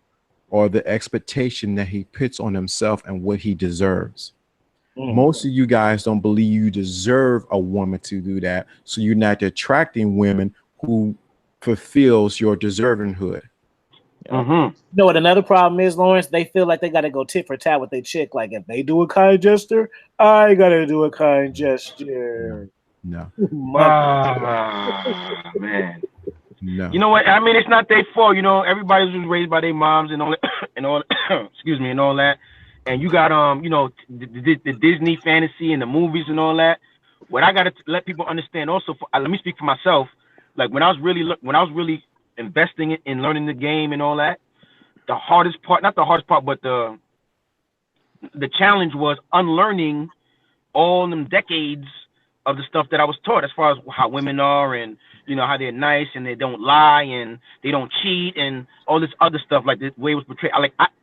Speaker 5: or the expectation that he puts on himself and what he deserves. Most of you guys don't believe you deserve a woman to do that, so you're not attracting women who fulfills your deservinghood.
Speaker 2: You know what another problem is, Lawrence? They feel like they got to go tit for tat with their chick. Like if they do a kind gesture, I got to do a kind gesture.
Speaker 5: No.
Speaker 3: Man.
Speaker 5: No.
Speaker 3: You know what? I mean, it's not their fault. You know, everybody was raised by their moms and all that, and all. Excuse me, and all that. And you got you know, the Disney fantasy and the movies and all that. What I gotta let people understand also, let me speak for myself. Like when I was really investing in learning the game and all that, the hardest part, not the hardest part, but the challenge was unlearning all them decades of the stuff that I was taught as far as how women are and, you know, how they're nice and they don't lie and they don't cheat and all this other stuff, like the way it was portrayed.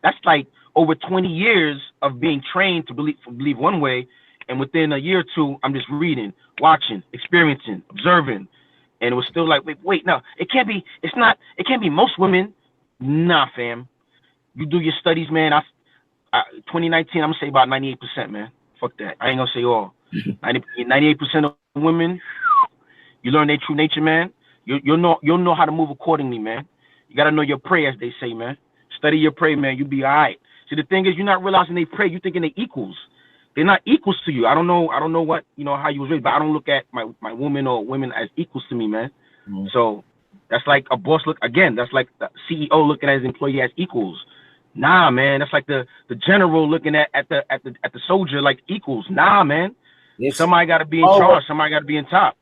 Speaker 3: That's like over 20 years of being trained to believe one way, and within a year or two, I'm just reading, watching, experiencing, observing, and it was still like, wait, no, it can't be most women. Nah, fam, you do your studies, man. 2019, I'm gonna say about 98%, man. Fuck that, I ain't gonna say all. 98% of women, you learn their true nature, man. You'll know how to move accordingly, man. You gotta know your prey, as they say, man. Study your prey, man. You be all right. See, the thing is, you're not realizing they prey. You thinking they equals. They're not equals to you. I don't know what, you know, how you was raised, but I don't look at my woman or women as equals to me, man. So that's like a boss that's like the CEO looking at his employee as equals. Nah, man. That's like the general looking at the soldier like equals. Nah, man. Somebody got to be in charge. Somebody got to be in top.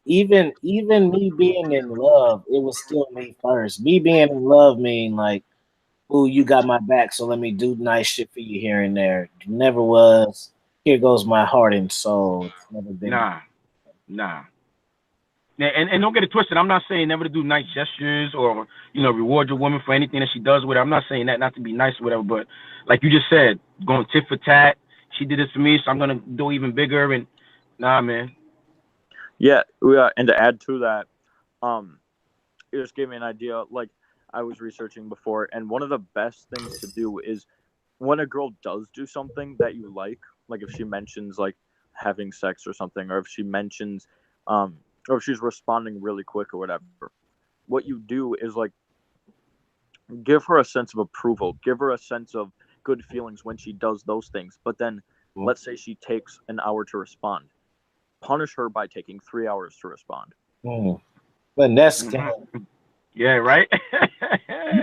Speaker 2: Even me being in love, it was still me first. Me being in love mean like, ooh, you got my back, so let me do nice shit for you here and there. It never was, here goes my heart and soul. It's never been.
Speaker 3: Nah. And don't get it twisted. I'm not saying never to do nice gestures or, you know, reward your woman for anything that she does with her. I'm not saying that, not to be nice or whatever, but like you just said, going tit for tat. She did this for me, so I'm gonna do even bigger. And nah, man.
Speaker 1: Yeah, and to add to that, it just gave me an idea. Like I was researching before, and one of the best things to do is when a girl does do something that you like if she mentions like having sex or something, or if she mentions, or if she's responding really quick or whatever, what you do is like give her a sense of approval, give her a sense of good feelings when she does those things. But then let's say she takes an hour to respond. Punish her by taking 3 hours to respond.
Speaker 2: But that's
Speaker 3: yeah, right.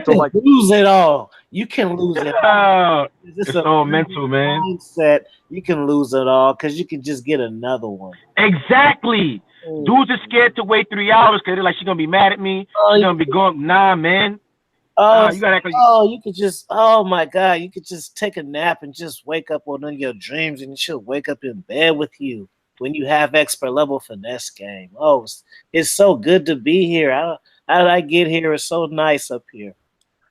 Speaker 2: So like lose it all. You can lose it all.
Speaker 3: It's all mental, man.
Speaker 2: Mindset. You can lose it all because you can just get another one.
Speaker 3: Exactly. Dudes are scared to wait 3 hours because they're like, she's gonna be mad at me. She's gonna be going. Nah, man.
Speaker 2: Oh,
Speaker 3: You gotta act like
Speaker 2: you could just, oh my God, you could just take a nap and just wake up on your dreams, and she'll wake up in bed with you when you have expert level finesse game. Oh, it's so good to be here. How did I get here? It's so nice up here.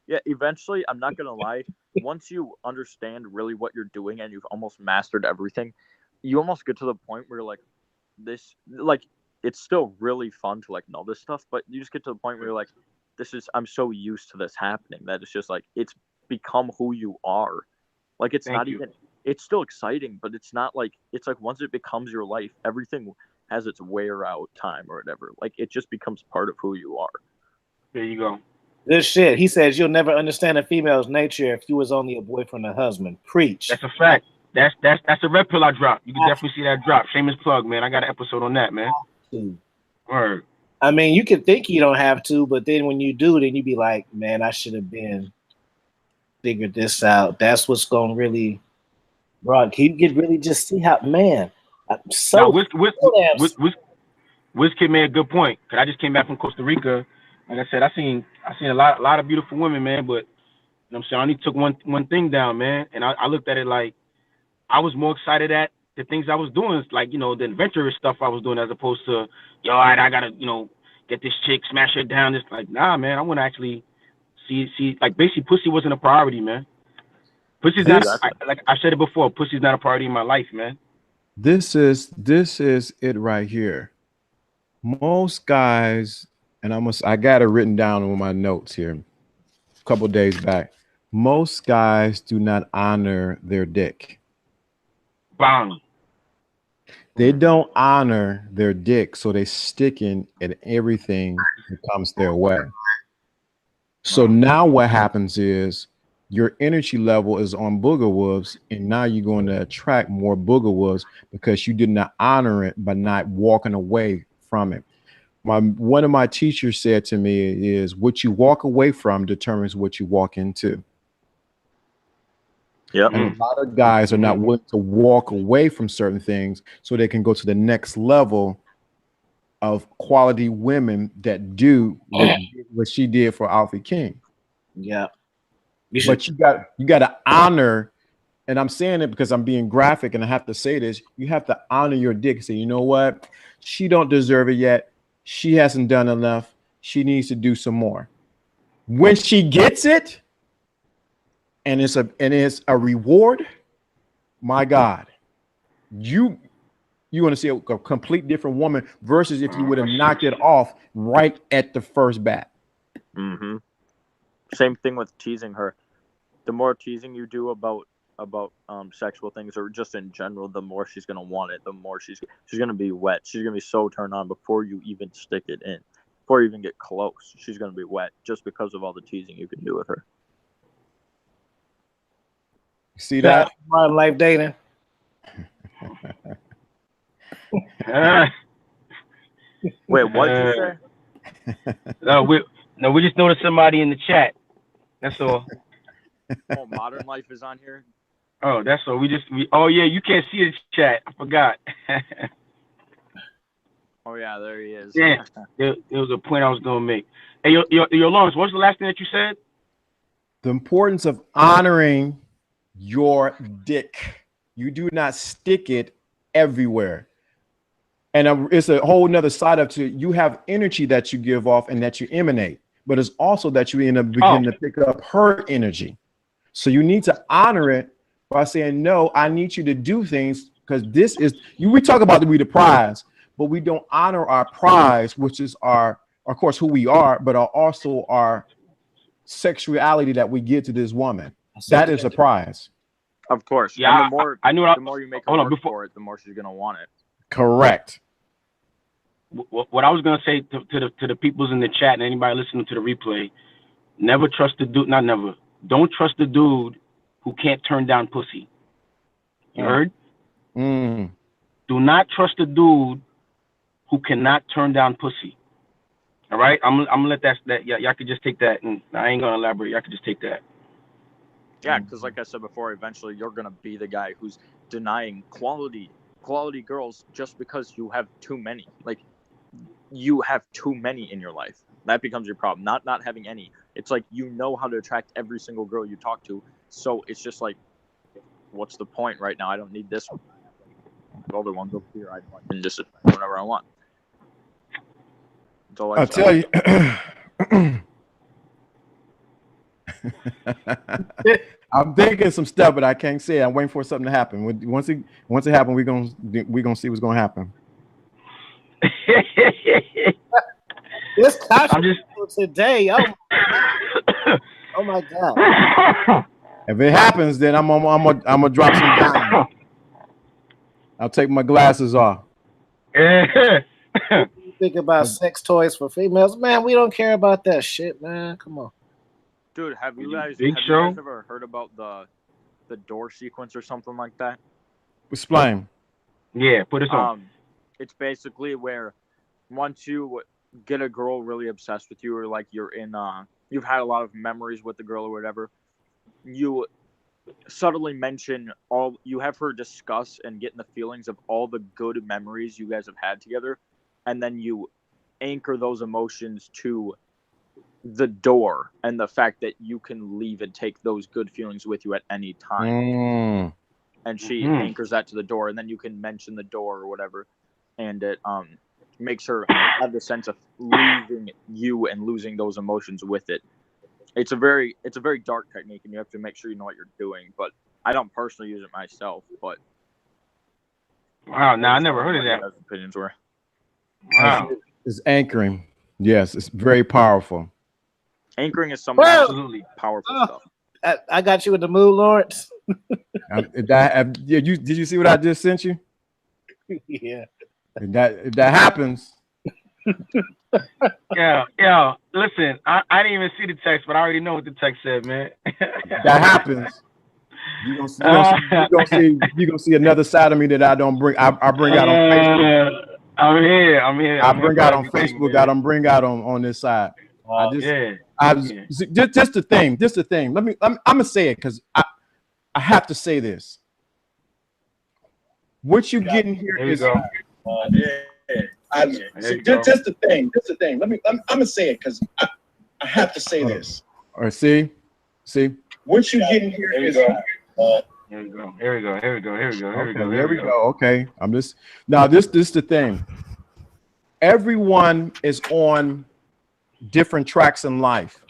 Speaker 1: Yeah, eventually, I'm not gonna lie. Once you understand really what you're doing and you've almost mastered everything, you almost get to the point where you're like, this, like, it's still really fun to like know this stuff, but you just get to the point where you're like, I'm so used to this happening that it's just like it's become who you are. Like it's
Speaker 3: Thank
Speaker 1: not
Speaker 3: you.
Speaker 1: even. It's still exciting, but it's not like it's like once it becomes your life, everything has its wear out time or whatever. Like it just becomes part of who you are.
Speaker 3: There you go.
Speaker 2: Good shit. He says you'll never understand a female's nature if you was only a boyfriend or husband. Preach.
Speaker 3: That's a fact. That's a red pill I dropped. You can definitely see that drop. Shameless plug, man. I got an episode on that, man. Word.
Speaker 2: I mean, you can think you don't have to, but then when you do, then you be like, man, I should have been figured this out. That's what's going to really, bro. Can you get really just see how, man? I'm so
Speaker 3: WizKid made a good point. Cause I just came back from Costa Rica. Like I said, I seen a lot of beautiful women, man. But you know what I'm saying, I only took one thing down, man. And I looked at it like I was more excited at the things I was doing, like, you know, the adventurous stuff I was doing, as opposed to, yo, all right, I gotta, you know, get this chick, smash her down. It's like, nah, man, I want to actually see, like, basically, pussy wasn't a priority, man. Pussy's not, like I said it before, pussy's not a priority in my life, man.
Speaker 5: This is it right here. Most guys, and I got it written down on my notes here a couple days back. Most guys do not honor their dick.
Speaker 3: Bang.
Speaker 5: They don't honor their dick, so they sticking at everything that comes their way. So now what happens is your energy level is on booger wolves, and now you're going to attract more booger wolves because you did not honor it by not walking away from it. One of my teachers said to me is, what you walk away from determines what you walk into.
Speaker 1: Yeah.
Speaker 5: And a lot of guys are not willing to walk away from certain things so they can go to the next level of quality women that do what she did for Alfie King.
Speaker 2: Yeah.
Speaker 5: But you got to honor, and I'm saying it because I'm being graphic and I have to say this, you have to honor your dick. Say, you know what? She don't deserve it yet. She hasn't done enough. She needs to do some more. When she gets it, and it's a reward, my God, you want to see a complete different woman versus if you would have knocked it off right at the first bat.
Speaker 1: Mm-hmm. Same thing with teasing her. The more teasing you do about sexual things or just in general, the more she's gonna want it. The more she's gonna be wet. She's gonna be so turned on before you even stick it in, before you even get close. She's gonna be wet just because of all the teasing you can do with her.
Speaker 5: See that?
Speaker 2: Modern life dating.
Speaker 1: Wait, what did you say?
Speaker 3: No, we just noticed somebody in the chat. That's all.
Speaker 1: Oh, Modern Life is on here.
Speaker 3: Oh, that's all. Oh yeah, you can't see the chat. I forgot.
Speaker 1: Oh yeah, there he is.
Speaker 3: Yeah, there was a point I was gonna make. Hey, yo, Lawrence, what's the last thing that you said?
Speaker 5: The importance of honoring your dick. You do not stick it everywhere. And it's a whole nother side of it. You have energy that you give off and that you emanate, but it's also that you end up beginning to pick up her energy. So you need to honor it by saying, no, I need you to do things because this is we talk about we the prize, but we don't honor our prize, which is of course, who we are, but also our sexuality that we give to this woman. That is a prize.
Speaker 1: Of course.
Speaker 3: Yeah,
Speaker 1: and the more you make her work for it, the more she's gonna want it.
Speaker 5: Correct.
Speaker 3: What I was gonna say to the peoples in the chat and anybody listening to the replay, never trust the dude. Not never. Don't trust the dude who can't turn down pussy. You heard?
Speaker 5: Mm.
Speaker 3: Do not trust the dude who cannot turn down pussy. All right, I'm gonna let that y'all could just take that, and I ain't gonna elaborate. Y'all could just take that.
Speaker 1: Yeah, because like I said before, eventually you're gonna be the guy who's denying quality girls just because you have too many. Like you have too many in your life. That becomes your problem. Not having any. It's like you know how to attract every single girl you talk to. So it's just like, what's the point right now? I don't need this one. The other ones over here, I can just attract whatever I want. That's all
Speaker 5: I'll tell you. I'm thinking some stuff, but I can't say it. I'm waiting for something to happen. Once it happens, we're gonna see what's gonna happen.
Speaker 2: This
Speaker 3: I'm just
Speaker 2: today. Oh my God.
Speaker 5: If it happens, then I'm gonna drop some down. I'll take my glasses off.
Speaker 2: You think about sex toys for females, man? We don't care about that shit, man. Come on.
Speaker 1: Dude, have you guys ever heard about the door sequence or something like that?
Speaker 5: Explain.
Speaker 3: Yeah, put us on.
Speaker 1: It's basically where once you get a girl really obsessed with you, or like you're in you've had a lot of memories with the girl or whatever, you subtly mention you have her discuss and get in the feelings of all the good memories you guys have had together, and then you anchor those emotions to the door and the fact that you can leave and take those good feelings with you at any time. And she anchors that to the door, and then you can mention the door or whatever, and it makes her have the sense of leaving you and losing those emotions with it. It's a very dark technique, and you have to make sure you know what you're doing. But I don't personally use it myself. But
Speaker 3: wow, no, I never heard of that.
Speaker 1: Opinions were.
Speaker 3: Wow,
Speaker 5: it's anchoring. Yes, it's very powerful.
Speaker 1: Anchoring is some absolutely powerful stuff.
Speaker 2: I got you in the mood, Lawrence.
Speaker 5: Did you see what I just sent you?
Speaker 2: Yeah.
Speaker 5: If that happens.
Speaker 3: Yeah. Listen, I didn't even see the text, but I already know what the text said, man.
Speaker 5: That happens. You're gonna see another side of me that I don't bring. I bring out on Facebook.
Speaker 3: I'm here.
Speaker 5: I bring out on Facebook. I don't bring out on this side. Just the thing. I'm gonna say it because I have to say this. What you getting here is
Speaker 3: just
Speaker 5: the thing. I'm gonna say it because I have to say this. All right, see, what you getting here is.
Speaker 3: Here we go.
Speaker 5: Okay, this is the thing. Everyone is on different tracks in life,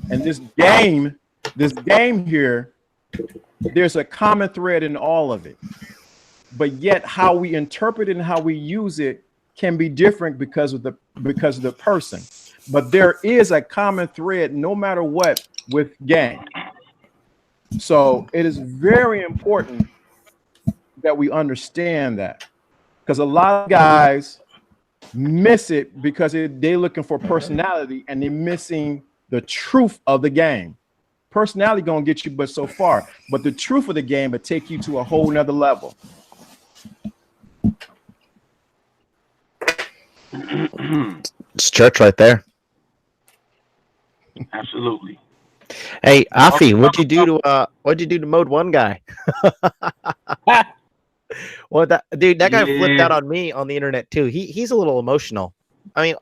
Speaker 5: and this game here, there's a common thread in all of it, but yet how we interpret it and how we use it can be different because of the person. But there is a common thread no matter what with game. So it is very important that we understand that, because a lot of guys miss it because they're looking for personality and they're missing the truth of the game. Personality gonna get you but so far, but the truth of the game will take you to a whole nother level.
Speaker 6: It's church right there.
Speaker 3: Absolutely.
Speaker 6: Hey, Afi, what'd you do to Mode 1 guy? Well, that guy flipped out on me on the internet too. He's a little emotional. I mean,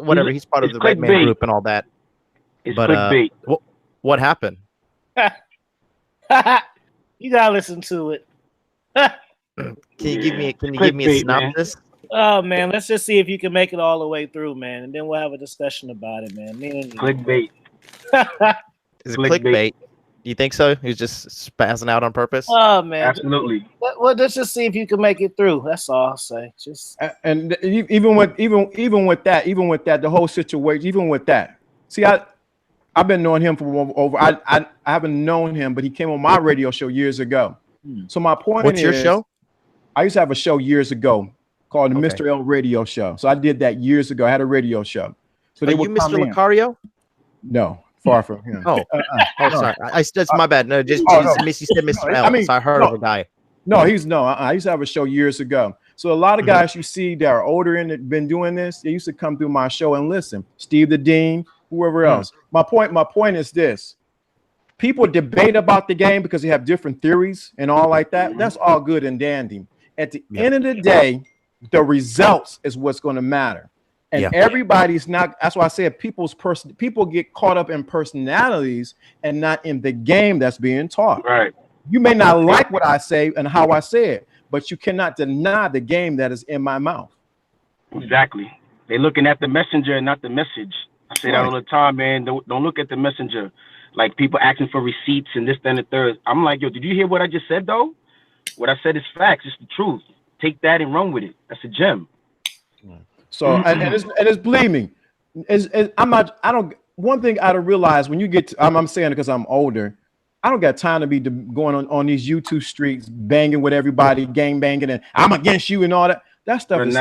Speaker 6: whatever. He's part of the Red Man group and all that.
Speaker 3: It's clickbait.
Speaker 6: What happened?
Speaker 2: You gotta listen to it.
Speaker 6: Can you give me a synopsis?
Speaker 2: Man. Oh man, let's just see if you can make it all the way through, man, and then we'll have a discussion about it, man.
Speaker 3: Clickbait.
Speaker 6: Is it clickbait? Do you think so? He's just spazzing out on purpose?
Speaker 2: Oh man,
Speaker 3: absolutely.
Speaker 2: Well, let's just see if you can make it through. That's all I'll say.
Speaker 5: And even with that, the whole situation, even with that. See, I've been knowing him for over. I haven't known him, but he came on my radio show years ago. So my point
Speaker 6: What's your show?
Speaker 5: I used to have a show years ago called the Mr. L Radio Show. So I did that years ago. I had a radio show. So they would
Speaker 6: you Mr. Lucario?
Speaker 5: No, far from him.
Speaker 6: Oh, sorry. That's my bad. No, just Missy said Mr. L. So I heard of a guy.
Speaker 5: No, I used to have a show years ago. So a lot of guys you see that are older and been doing this, they used to come through my show and listen. Steve the Dean, whoever else. My point is this. People debate about the game because they have different theories and all like that. That's all good and dandy. At the end of the day, the results is what's going to matter. And everybody's not. That's why I said people get caught up in personalities and not in the game that's being taught.
Speaker 3: Right.
Speaker 5: You may not like what I say and how I say it, but you cannot deny the game that is in my mouth.
Speaker 3: Exactly. They're looking at the messenger and not the message. I say that all the time, man. Don't look at the messenger. Like people asking for receipts and this, that, and the third. I'm like, yo, did you hear what I just said though? What I said is facts. It's the truth. Take that and run with it. That's a gem.
Speaker 5: So and it's believe me, one thing I don't realize when you get to, I'm saying it because I'm older. I don't got time to be going on these YouTube streets banging with everybody, gang banging, and I'm against you and all that. That stuff is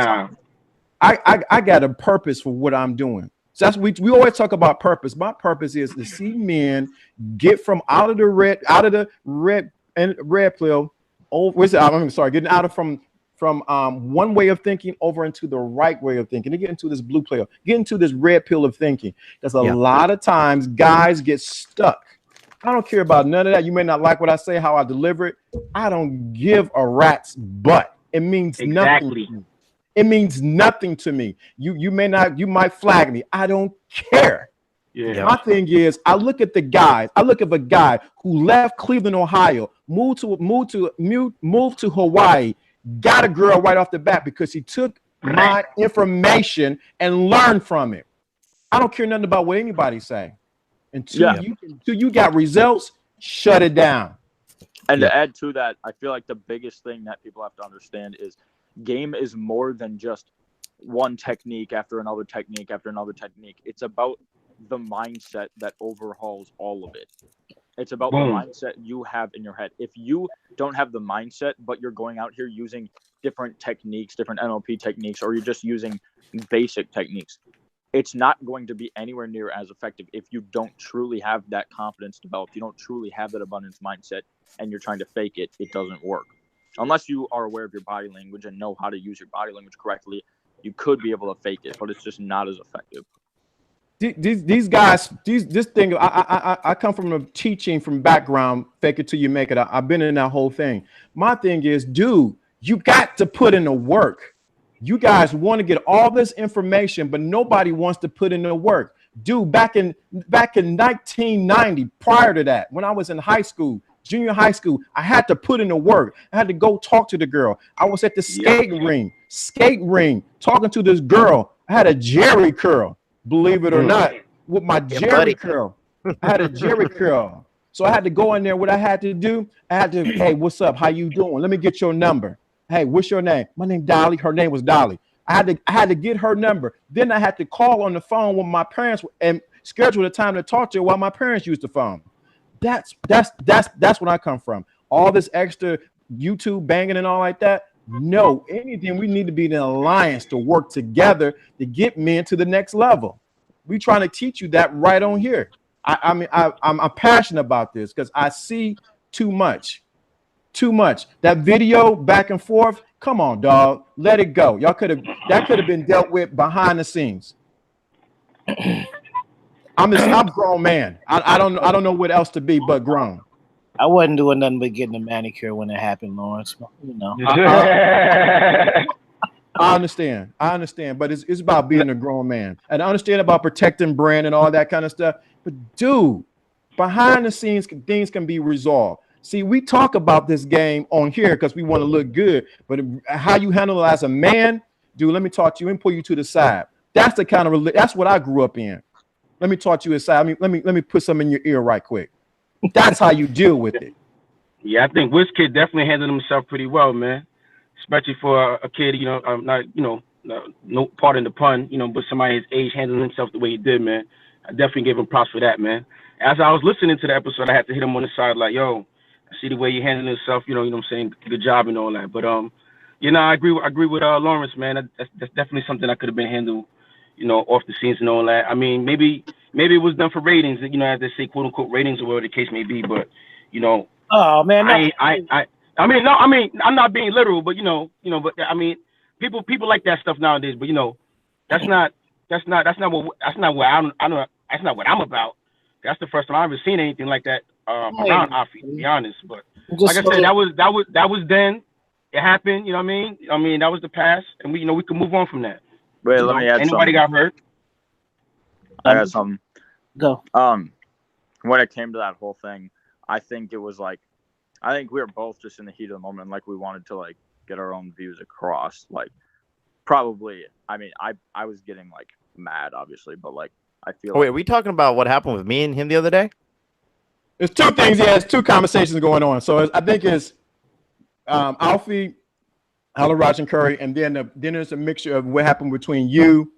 Speaker 5: I got a purpose for what I'm doing. So that's we always talk about purpose. My purpose is to see men get from out of the red pill over. I'm sorry, getting out of from one way of thinking over into the right way of thinking. To get into this blue pill, get into this red pill of thinking. There's a lot of times guys get stuck. I don't care about none of that. You may not like what I say, how I deliver it. I don't give a rat's butt. It means nothing to me. It means nothing to me. You might flag me. I don't care. Yeah. My thing is, I look at the guys. I look at a guy who left Cleveland, Ohio, moved to Hawaii, got a girl right off the bat because he took my information and learned from it. I don't care nothing about what anybody's saying. Until you got results, shut it down.
Speaker 1: And to add to that, I feel like the biggest thing that people have to understand is game is more than just one technique after another technique after another technique. It's about the mindset that overhauls all of it. It's about the mindset you have in your head. If you don't have the mindset, but you're going out here using different techniques, different NLP techniques, or you're just using basic techniques, it's not going to be anywhere near as effective if you don't truly have that confidence developed. You don't truly have that abundance mindset and you're trying to fake it. It doesn't work. Unless you are aware of your body language and know how to use your body language correctly, you could be able to fake it, but it's just not as effective.
Speaker 5: These guys, this thing, I come from a teaching from background, fake it till you make it. I've been in that whole thing. My thing is, dude, you got to put in the work. You guys want to get all this information, but nobody wants to put in the work. Dude, back in 1990, prior to that, when I was in high school, junior high school, I had to put in the work. I had to go talk to the girl. I was at the skate ring, talking to this girl. I had a Jerry curl, believe it or not, with my Jerry curl. I had a Jerry curl. So I had to go in there. What I had to do, I had to, hey, what's up? How you doing? Let me get your number. Hey, what's your name? My name Dolly. Her name was Dolly. I had to get her number. Then I had to call on the phone with my parents and schedule the time to talk to her while my parents used the phone. That's what I come from. All this extra YouTube banging and all like that. No, anything. We need to be in an alliance to work together to get men to the next level. We trying to teach you that right on here. I'm passionate about this because I see too much. That video back and forth. Come on, dog. Let it go. That could have been dealt with behind the scenes. I'm a grown man. I don't know what else to be but grown.
Speaker 2: I wasn't doing nothing but getting a manicure when it happened, Lawrence. You know.
Speaker 5: I understand, but it's about being a grown man, and I understand about protecting brand and all that kind of stuff. But dude, behind the scenes, things can be resolved. See, we talk about this game on here because we want to look good, but how you handle it as a man, dude, let me talk to you and pull you to the side. That's the kind of that's what I grew up in. Let me talk to you aside. Let me put some in your ear right quick. That's how you deal with it.
Speaker 3: Yeah, I think WizKid definitely handled himself pretty well, man. Especially for a kid, no pardon the pun, but somebody his age handling himself the way he did, man. I definitely gave him props for that, man. As I was listening to the episode, I had to hit him on the side like, yo, I see the way you handling yourself, you know what I'm saying? Good job and all that. But I agree with Lawrence, man. That's definitely something that could have been handled, off the scenes and all that. I mean, maybe it was done for ratings, as they say, quote unquote ratings or whatever the case may be. But
Speaker 2: oh man,
Speaker 3: I'm not being literal, but but I mean, people like that stuff nowadays. But that's not what I'm about. That's the first time I've ever seen anything like that around Afi, to be honest. But like I said, that was then. It happened. You know what I mean? I mean, that was the past, and we can move on from that.
Speaker 1: Wait, let me add
Speaker 3: Anybody
Speaker 1: something.
Speaker 3: got hurt?
Speaker 1: I got something.
Speaker 2: Go.
Speaker 1: When it came to that whole thing, I think it was like, I think we were both just in the heat of the moment, like we wanted to like get our own views across. Like, probably, I mean, I was getting like mad, obviously, but like I feel.
Speaker 6: Wait, are we talking about what happened with me and him the other day?
Speaker 5: There's two things. Yeah, there's two conversations going on. So I think it's Alfie, Alan Raj and Curry, and then there's a mixture of what happened between you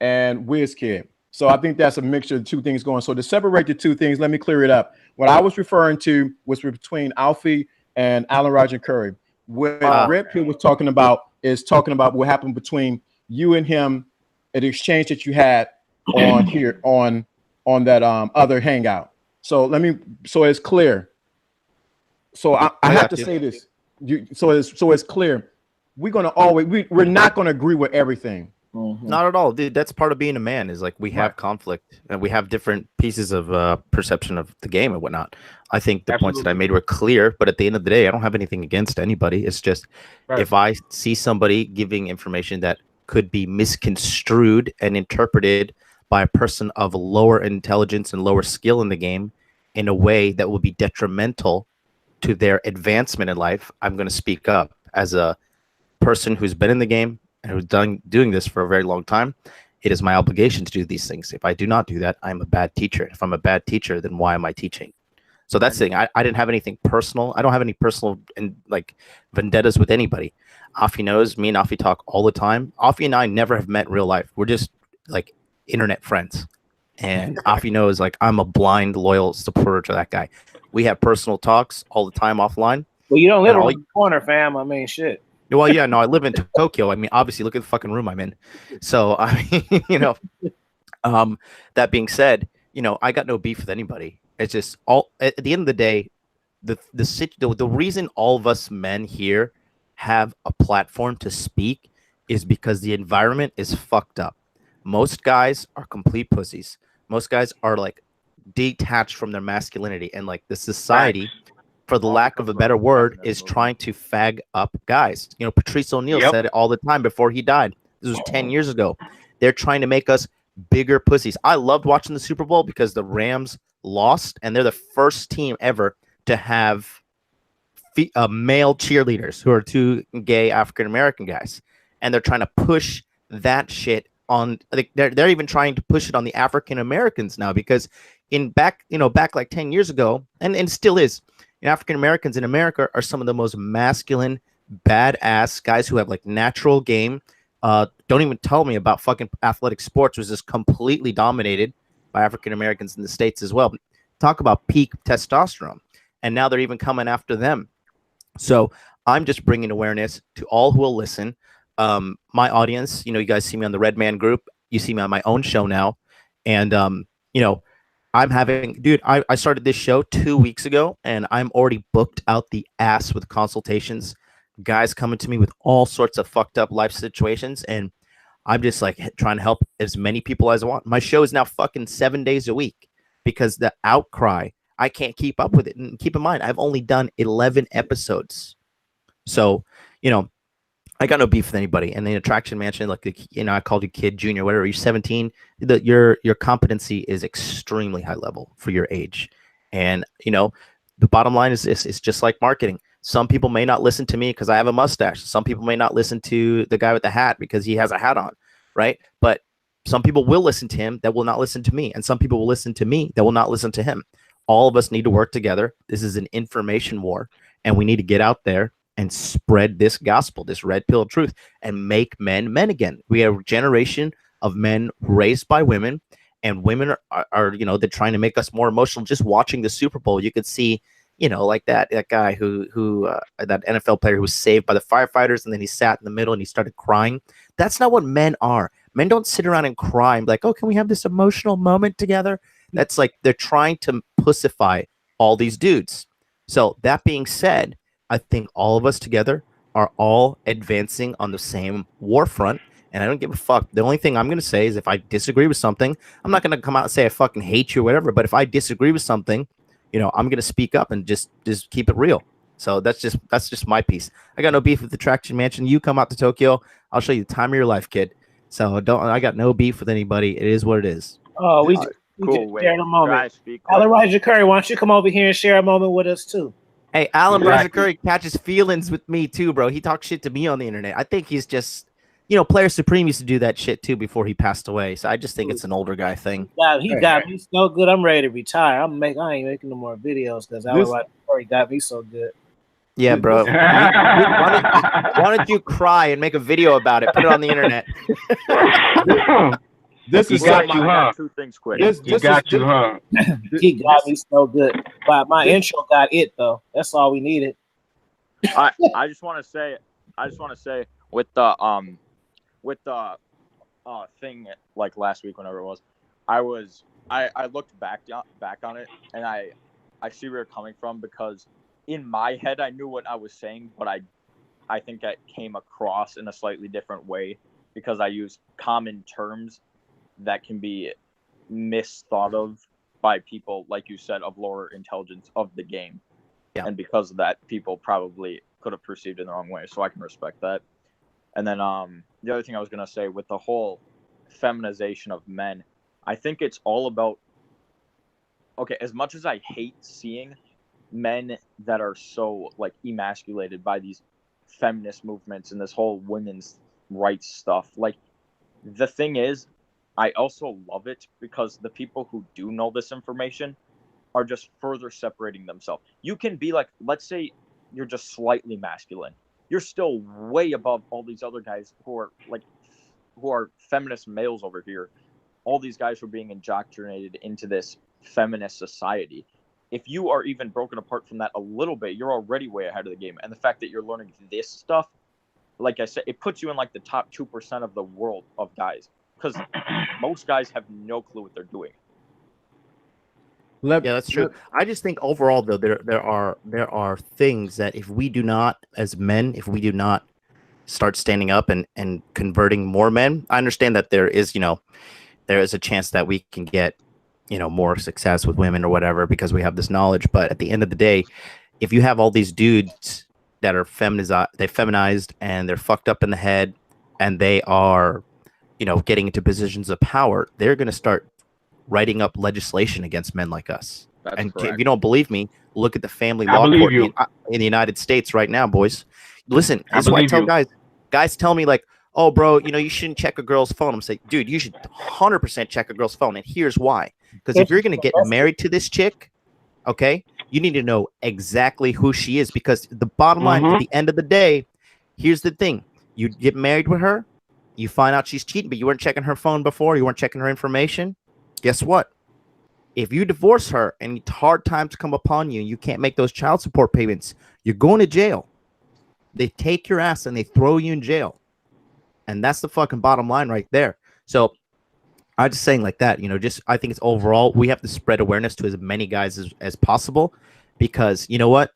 Speaker 5: and WizKid. So I think that's a mixture of two things going. So to separate the two things, let me clear it up. What I was referring to was between Alfie and Alan Raj and Curry. What Red Pill was talking about is talking about what happened between you and him at the exchange that you had on here on that other hangout. So it's clear. So I have to say this. So it's clear. We're not going to agree with everything.
Speaker 2: Mm-hmm.
Speaker 6: Not at all, dude. That's part of being a man. Is like we have conflict and we have different pieces of perception of the game and whatnot. I think the points that I made were clear, but at the end of the day, I don't have anything against anybody. It's just if I see somebody giving information that could be misconstrued and interpreted by a person of lower intelligence and lower skill in the game in a way that will be detrimental to their advancement in life, I'm going to speak up as a person who's been in the game and who's doing this for a very long time. It is my obligation to do these things. If I do not do that, I'm a bad teacher. If I'm a bad teacher, then why am I teaching? So that's the thing. I didn't have anything personal. I don't have any personal and like vendettas with anybody. Afi knows me and Afi talk all the time. Afi and I never have met in real life. We're just like internet friends. And Afi knows like I'm a blind, loyal supporter to that guy. We have personal talks all the time offline.
Speaker 2: Well, you don't live around the corner, fam. I mean, shit.
Speaker 6: Well, yeah, no, I live in Tokyo. I mean, obviously, look at the fucking room I'm in. So, I mean, you know, that being said, you know, I got no beef with anybody. It's just all at the end of the day, the reason all of us men here have a platform to speak is because the environment is fucked up. Most guys are complete pussies. Most guys are like detached from their masculinity, and like the society, for the lack of a better word, is trying to fag up guys. You know, Patrice O'Neal said it all the time before he died. This was 10 years ago. They're trying to make us bigger pussies. I loved watching the Super Bowl because the Rams lost, and they're the first team ever to have male cheerleaders who are two gay African-American guys. And they're trying to push that shit on. They're even trying to push it on the African-Americans now, because back like 10 years ago, and still is, African Americans in America are some of the most masculine, badass guys who have like natural game. Don't even tell me about fucking athletic sports, which is completely dominated by African Americans in the States as well. Talk about peak testosterone. And now they're even coming after them. So I'm just bringing awareness to all who will listen. My audience, you know, you guys see me on the Red Man group. You see me on my own show now. And, you know, I'm having, dude, I started this show 2 weeks ago, and I'm already booked out the ass with consultations, guys coming to me with all sorts of fucked up life situations. And I'm just like trying to help as many people as I want. My show is now fucking 7 days a week because the outcry, I can't keep up with it. And keep in mind, I've only done 11 episodes. So, you know, I got no beef with anybody. And the Attraction Mansion, like, you know, I called you kid, junior, whatever. You're 17. Your competency is extremely high level for your age. And, you know, the bottom line is this. It's just like marketing. Some people may not listen to me because I have a mustache. Some people may not listen to the guy with the hat because he has a hat on, right? But some people will listen to him that will not listen to me. And some people will listen to me that will not listen to him. All of us need to work together. This is an information war, and we need to get out there and spread this gospel, this red pill truth, and make men men again. We have a generation of men raised by women, and women are you know, they're trying to make us more emotional. Just watching the Super Bowl, you could see, you know, like that guy who that NFL player who was saved by the firefighters, and then he sat in the middle and he started crying. That's not what men are. Men don't sit around and cry and be like, oh, can we have this emotional moment together? That's like they're trying to pussify all these dudes. So that being said, I think all of us together are all advancing on the same war front, and I don't give a fuck. The only thing I'm going to say is if I disagree with something, I'm not going to come out and say I fucking hate you or whatever, but if I disagree with something, you know, I'm going to speak up and just keep it real. So that's just my piece. I got no beef with the Attraction Mansion. You come out to Tokyo, I'll show you the time of your life, kid. So I got no beef with anybody. It is what it is.
Speaker 2: Oh, we
Speaker 1: Cool.
Speaker 2: just
Speaker 1: Wait,
Speaker 2: shared a moment.
Speaker 1: guys, speak quick.
Speaker 2: Alan Roger Curry, why don't you come over here and share a moment with us too?
Speaker 6: Hey, Alan
Speaker 3: Exactly.
Speaker 6: Roger Curry catches feelings with me too, bro. He talks shit to me on the internet. I think he's just, Player Supreme used to do that shit too before he passed away. So I just think it's an older guy thing.
Speaker 2: Yeah, he got me so good. I'm ready to retire. I ain't making no more videos because Alan Roger Curry got me so good.
Speaker 6: Yeah, bro. Why don't you cry and make a video about it? Put it on the internet.
Speaker 5: This is
Speaker 3: got
Speaker 1: Wait,
Speaker 3: you,
Speaker 1: I
Speaker 3: huh?
Speaker 1: got two things quick.
Speaker 3: He got you, huh?
Speaker 2: He got me so good. But my intro got it though. That's all we needed.
Speaker 1: I just want to say with the thing like last week, whenever it was, I looked back on it, and I see where you're coming from, because in my head I knew what I was saying, but I think I came across in a slightly different way because I used common terms that can be misthought of by people, like you said, of lower intelligence of the game.
Speaker 6: Yeah.
Speaker 1: And because of that, people probably could have perceived it in the wrong way. So I can respect that. And then the other thing I was going to say with the whole feminization of men, I think it's all about, okay, as much as I hate seeing men that are so like emasculated by these feminist movements and this whole women's rights stuff, like, the thing is, I also love it because the people who do know this information are just further separating themselves. You can be like, let's say you're just slightly masculine. You're still way above all these other guys who are feminist males over here. All these guys who are being indoctrinated into this feminist society. If you are even broken apart from that a little bit, you're already way ahead of the game. And the fact that you're learning this stuff, like I said, it puts you in like the top 2% of the world of guys. Because most guys have no clue what they're doing.
Speaker 6: Yeah, that's true. I just think overall, though, there are things that if we do not, as men, if we do not start standing up and converting more men, I understand that there is a chance that we can get, more success with women or whatever because we have this knowledge. But at the end of the day, if you have all these dudes that are feminized and they're fucked up in the head and they are, getting into positions of power, they're going to start writing up legislation against men like us.
Speaker 1: That's
Speaker 6: and
Speaker 1: correct.
Speaker 6: if you don't believe me, look at the family
Speaker 3: I
Speaker 6: law
Speaker 3: believe
Speaker 6: court
Speaker 3: you.
Speaker 6: in the United States right now, boys. Listen,
Speaker 3: I
Speaker 6: this is why I
Speaker 3: believe
Speaker 6: tell
Speaker 3: you.
Speaker 6: guys tell me like, oh, bro, you shouldn't check a girl's phone. I'm saying, dude, you should 100% check a girl's phone. And here's why. Because if you're going to get married to this chick, okay, you need to know exactly who she is. Because the bottom line, at the end of the day, here's the thing. You get married with her, you find out she's cheating, but you weren't checking her phone before, you weren't checking her information. Guess what? If you divorce her and hard times come upon you and you can't make those child support payments, you're going to jail. They take your ass and they throw you in jail. And that's the fucking bottom line right there. So I'm just saying like that, I think it's overall, we have to spread awareness to as many guys as possible because you know what?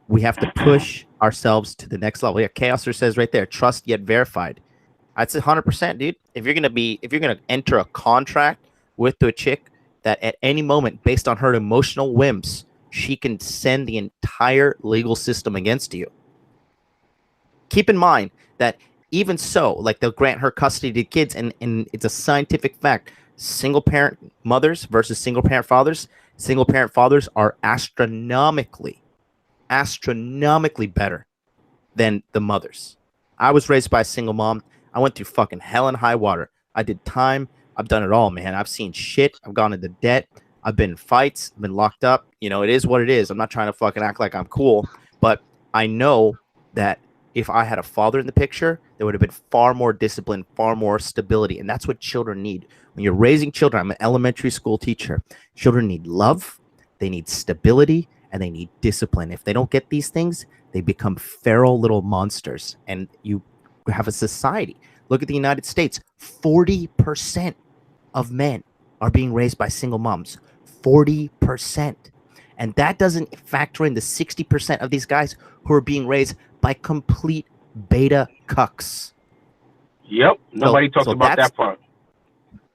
Speaker 6: We have to push ourselves to the next level. Yeah, Chaoser says right there, trust yet verified. That's 100%, dude. If you're gonna enter a contract with a chick that at any moment, based on her emotional whims, she can send the entire legal system against you. Keep in mind that even so, like they'll grant her custody to kids, and it's a scientific fact. Single parent mothers versus single parent fathers. Single parent fathers are astronomically better than the mothers. I was raised by a single mom. I went through fucking hell and high water. I did time. I've done it all, man. I've seen shit. I've gone into debt. I've been in fights. I've been locked up. It is what it is. I'm not trying to fucking act like I'm cool, but I know that if I had a father in the picture, there would have been far more discipline, far more stability. And that's what children need. When you're raising children, I'm an elementary school teacher. Children need love, they need stability, and they need discipline. If they don't get these things, they become feral little monsters. And you have a society. Look at the United States. 40% of men are being raised by single moms. 40%. And that doesn't factor in the 60% of these guys who are being raised by complete beta cucks.
Speaker 3: Yep. Nobody talked about that part.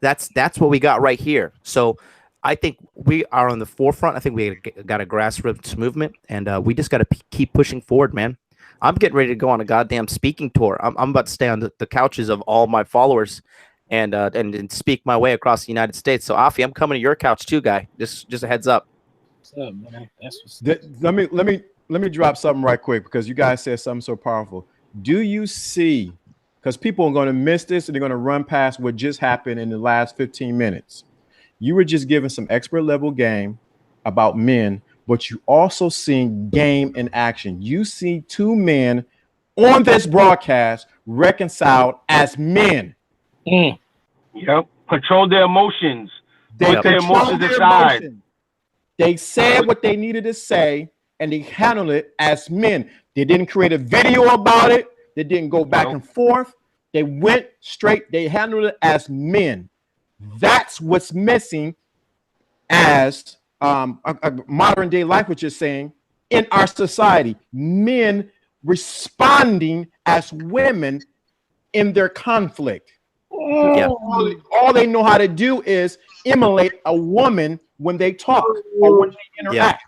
Speaker 6: That's what we got right here. So I think we are on the forefront. I think we got a grassroots movement, and we just got to keep pushing forward, man. I'm getting ready to go on a goddamn speaking tour. I'm about to stay on the couches of all my followers and speak my way across the United States. So Afi, I'm coming to your couch too, guy. Just a heads up.
Speaker 2: What's up, man? That's what's
Speaker 5: Let me drop something right quick because you guys said something so powerful. Do you see? Because people are going to miss this and they're going to run past what just happened in the last 15 minutes. You were just giving some expert level game about men, but you also seen game in action. You see two men on this broadcast reconciled as men.
Speaker 2: Mm.
Speaker 3: Yep. Control their emotions.
Speaker 5: They
Speaker 3: Put their
Speaker 5: controlled
Speaker 3: emotions
Speaker 5: their
Speaker 3: aside.
Speaker 5: emotions. They said what they needed to say, and they handled it as men. They didn't create a video about it. They didn't go back and forth. They went straight. They handled it as men. That's what's missing as a modern day life, what you're saying, in our society. Men responding as women in their conflict.
Speaker 6: Yeah.
Speaker 5: All they know how to do is emulate a woman when they talk or when they interact.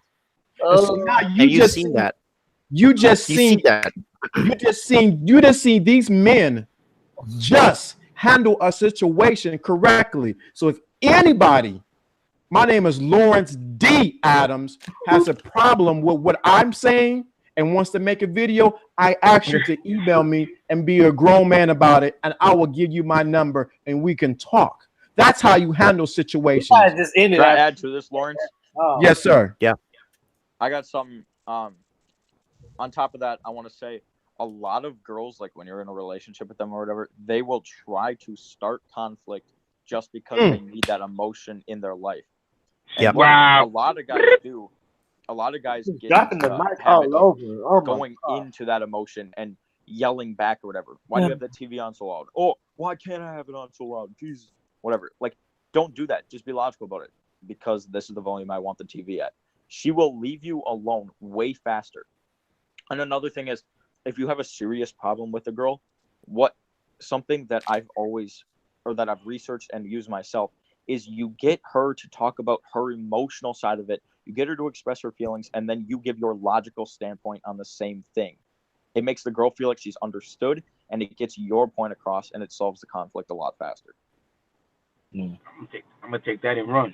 Speaker 5: And so now
Speaker 6: You've seen that.
Speaker 5: You just
Speaker 6: You
Speaker 5: seen
Speaker 6: see that.
Speaker 5: you just seen these men just handle a situation correctly. So if anybody, my name is Lawrence D. Adams, has a problem with what I'm saying and wants to make a video, I ask you to email me and be a grown man about it, and I will give you my number and we can talk. That's how you handle situations.
Speaker 2: Just ended.
Speaker 1: Can I add to this, Lawrence?
Speaker 2: Oh.
Speaker 5: Yes, sir.
Speaker 1: I got something. On top of that, I want to say a lot of girls, like when you're in a relationship with them or whatever, they will try to start conflict just because they need that emotion in their life. And
Speaker 6: Yep.
Speaker 1: what
Speaker 3: Wow.
Speaker 1: a lot of guys do. A lot of guys get
Speaker 2: Dropping
Speaker 1: into
Speaker 2: the
Speaker 1: the
Speaker 2: mic
Speaker 1: habit
Speaker 2: all
Speaker 1: of
Speaker 2: over. Oh my
Speaker 1: going
Speaker 2: God.
Speaker 1: into that emotion and yelling back or whatever. Why do you have the TV on so loud? Oh, why can't I have it on so loud? Jesus, whatever. Like, don't do that. Just be logical about it. Because this is the volume I want the TV at. She will leave you alone way faster. And another thing is, if you have a serious problem with a girl, something that I've always, or that I've researched and used myself, is you get her to talk about her emotional side of it. You get her to express her feelings, and then you give your logical standpoint on the same thing. It makes the girl feel like she's understood, and it gets your point across, and it solves the conflict a lot faster.
Speaker 3: I'm gonna take that and run.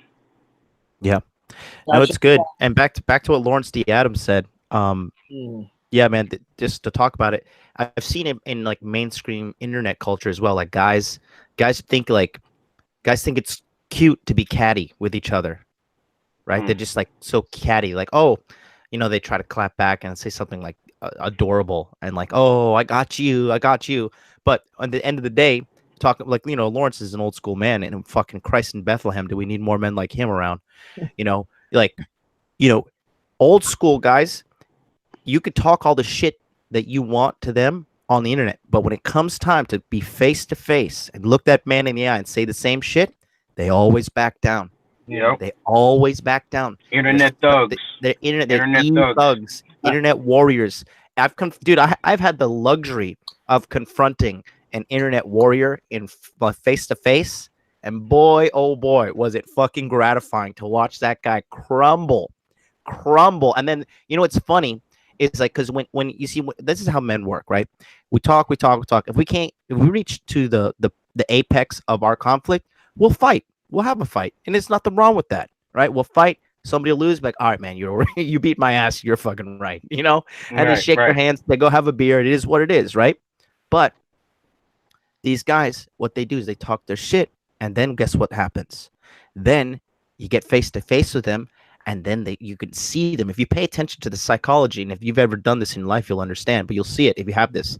Speaker 6: Yeah. No, it's good. And back to what Lawrence D. Adams said. Yeah, man. Just to talk about it, I've seen it in like mainstream internet culture as well. Like guys think it's cute to be catty with each other, right? They're just like so catty, like, oh, they try to clap back and say something like adorable and like, oh, I got you. But at the end of the day, talking like, Lawrence is an old school man, and fucking Christ in Bethlehem, do we need more men like him around? Old school guys, you could talk all the shit that you want to them on the internet, but when it comes time to be face to face and look that man in the eye and say the same shit, they always back down.
Speaker 3: Yep.
Speaker 6: They always back down.
Speaker 3: Internet thugs.
Speaker 6: They're internet
Speaker 3: thugs.
Speaker 6: thugs, internet warriors. I've had the luxury of confronting an internet warrior in face to face, and boy, oh boy, was it fucking gratifying to watch that guy crumble. And then what's funny is like, because when you see, this is how men work, right? We talk. If we reach to the apex of our conflict, we'll fight. We'll have a fight, and there's nothing wrong with that, right? We'll fight. Somebody will lose, like, all right, man, you beat my ass. You're fucking right, and they shake their hands. They go have a beer. It is what it is, right? But these guys, what they do is they talk their shit, and then guess what happens? Then you get face to face with them, and then you can see them. If you pay attention to the psychology, and if you've ever done this in life, you'll understand. But you'll see it if you have this.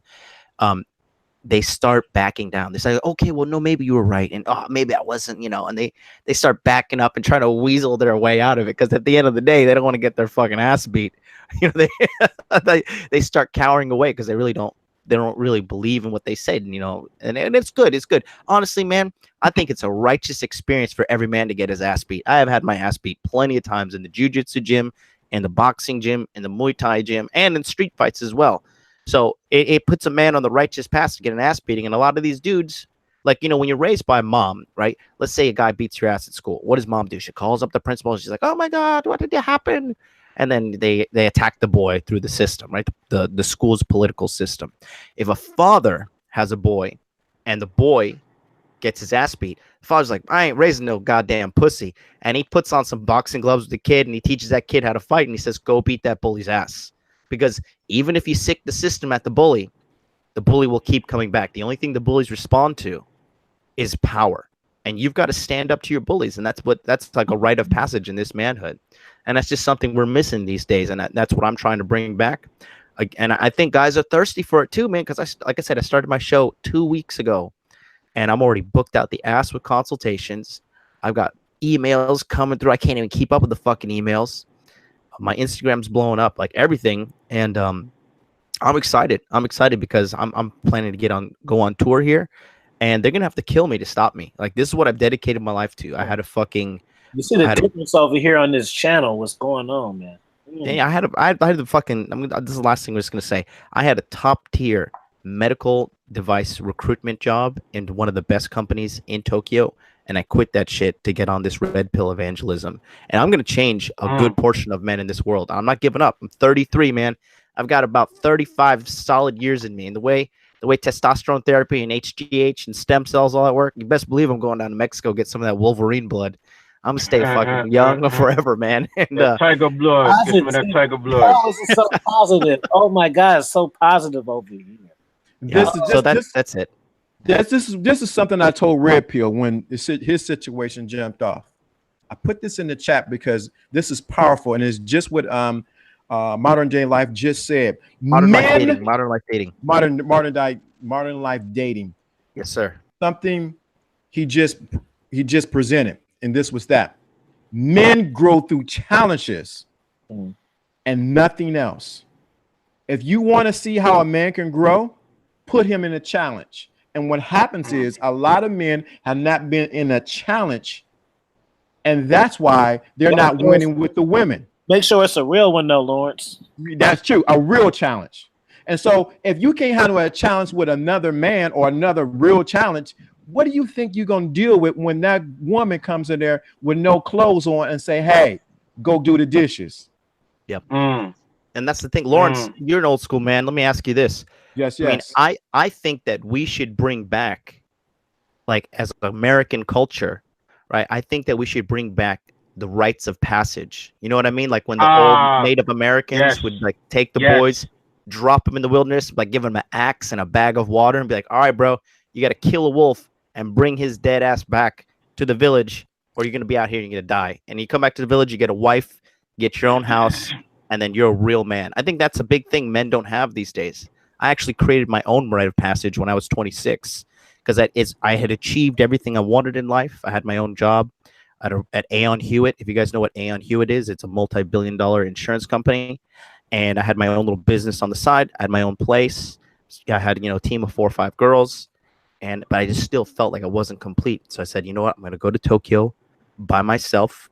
Speaker 6: They start backing down. They say, okay, well, no, maybe you were right. And maybe I wasn't, and they start backing up and trying to weasel their way out of it. Because at the end of the day, they don't want to get their fucking ass beat. They start cowering away because they don't really believe in what they said, and it's good. It's good. Honestly, man, I think it's a righteous experience for every man to get his ass beat. I have had my ass beat plenty of times in the jiu-jitsu gym, in the boxing gym, in the Muay Thai gym, and in street fights as well. So it puts a man on the righteous path to get an ass beating. And a lot of these dudes, like, when you're raised by mom, right? Let's say a guy beats your ass at school. What does mom do? She calls up the principal. And she's like, oh, my God, what did happen? and then they attack the boy through the system, right? The school's political system. If a father has a boy and the boy gets his ass beat, the father's like, I ain't raising no goddamn pussy, and he puts on some boxing gloves with the kid and he teaches that kid how to fight, and he says, go beat that bully's ass. Because even if you sick the system at the bully will keep coming back. The only thing the bullies respond to is power. And you've got to stand up to your bullies. And that's like a rite of passage in this manhood. And that's just something we're missing these days. And that's what I'm trying to bring back. And I think guys are thirsty for it too, man. Because like I said, I started my show 2 weeks ago and I'm already booked out the ass with consultations. I've got emails coming through. I can't even keep up with the fucking emails. My Instagram's blowing up, like everything. And I'm excited. I'm excited because I'm planning to go on tour here. And they're gonna have to kill me to stop me. Like, this is what I've dedicated my life to. I had a fucking.
Speaker 2: You see the difference over here on this channel. What's going on, man?
Speaker 6: Yeah, I had the fucking. This is the last thing I'm just gonna say. I had a top tier medical device recruitment job in one of the best companies in Tokyo, and I quit that shit to get on this red pill evangelism. And I'm gonna change a good portion of men in this world. I'm not giving up. I'm 33, man. I've got about 35 solid years in me, and the way testosterone therapy and HGH and stem cells all that work, you best believe I'm going down to Mexico, get some of that Wolverine blood. I'm gonna stay fucking young forever, man. And
Speaker 3: tiger blood. Get some of that tiger blood.
Speaker 2: Oh, this is so positive. Oh my God, it's so positive over here.
Speaker 6: That's it.
Speaker 5: This is something I told Red Pill when his situation jumped off. I put this in the chat because this is powerful, and it's just what Modern Day Life just said.
Speaker 6: Modern life dating.
Speaker 5: Modern life dating.
Speaker 6: Yes, sir.
Speaker 5: Something he just presented, and this was that. Men grow through challenges and nothing else. If you want to see how a man can grow, put him in a challenge. And what happens is a lot of men have not been in a challenge, and that's why they're not winning with the women.
Speaker 2: Make sure it's a real one, though, Lawrence.
Speaker 5: That's true. A real challenge. And so if you can't handle a challenge with another man or another real challenge, what do you think you're going to deal with when that woman comes in there with no clothes on and say, hey, go do the dishes?
Speaker 6: Yep. And that's the thing. Lawrence, you're an old school man. Let me ask you this.
Speaker 5: Yes.
Speaker 6: I mean, I think that we should bring back, like, as American culture, right? I think that we should bring back the rites of passage. You know what I mean? Like when the old Native Americans would like take the boys, drop them in the wilderness, like give them an axe and a bag of water and be like, all right, bro, you got to kill a wolf and bring his dead ass back to the village or you're going to be out here and you're going to die. And you come back to the village, you get a wife, get your own house, and then you're a real man. I think that's a big thing men don't have these days. I actually created my own rite of passage when I was 26 because I had achieved everything I wanted in life. I had my own job at Aon Hewitt. If you guys know what Aon Hewitt is, it's a multi-billion-dollar insurance company. And I had my own little business on the side. I had my own place. I had, a team of 4 or 5 girls. But I just still felt like I wasn't complete. So I said, you know what? I'm going to go to Tokyo by myself.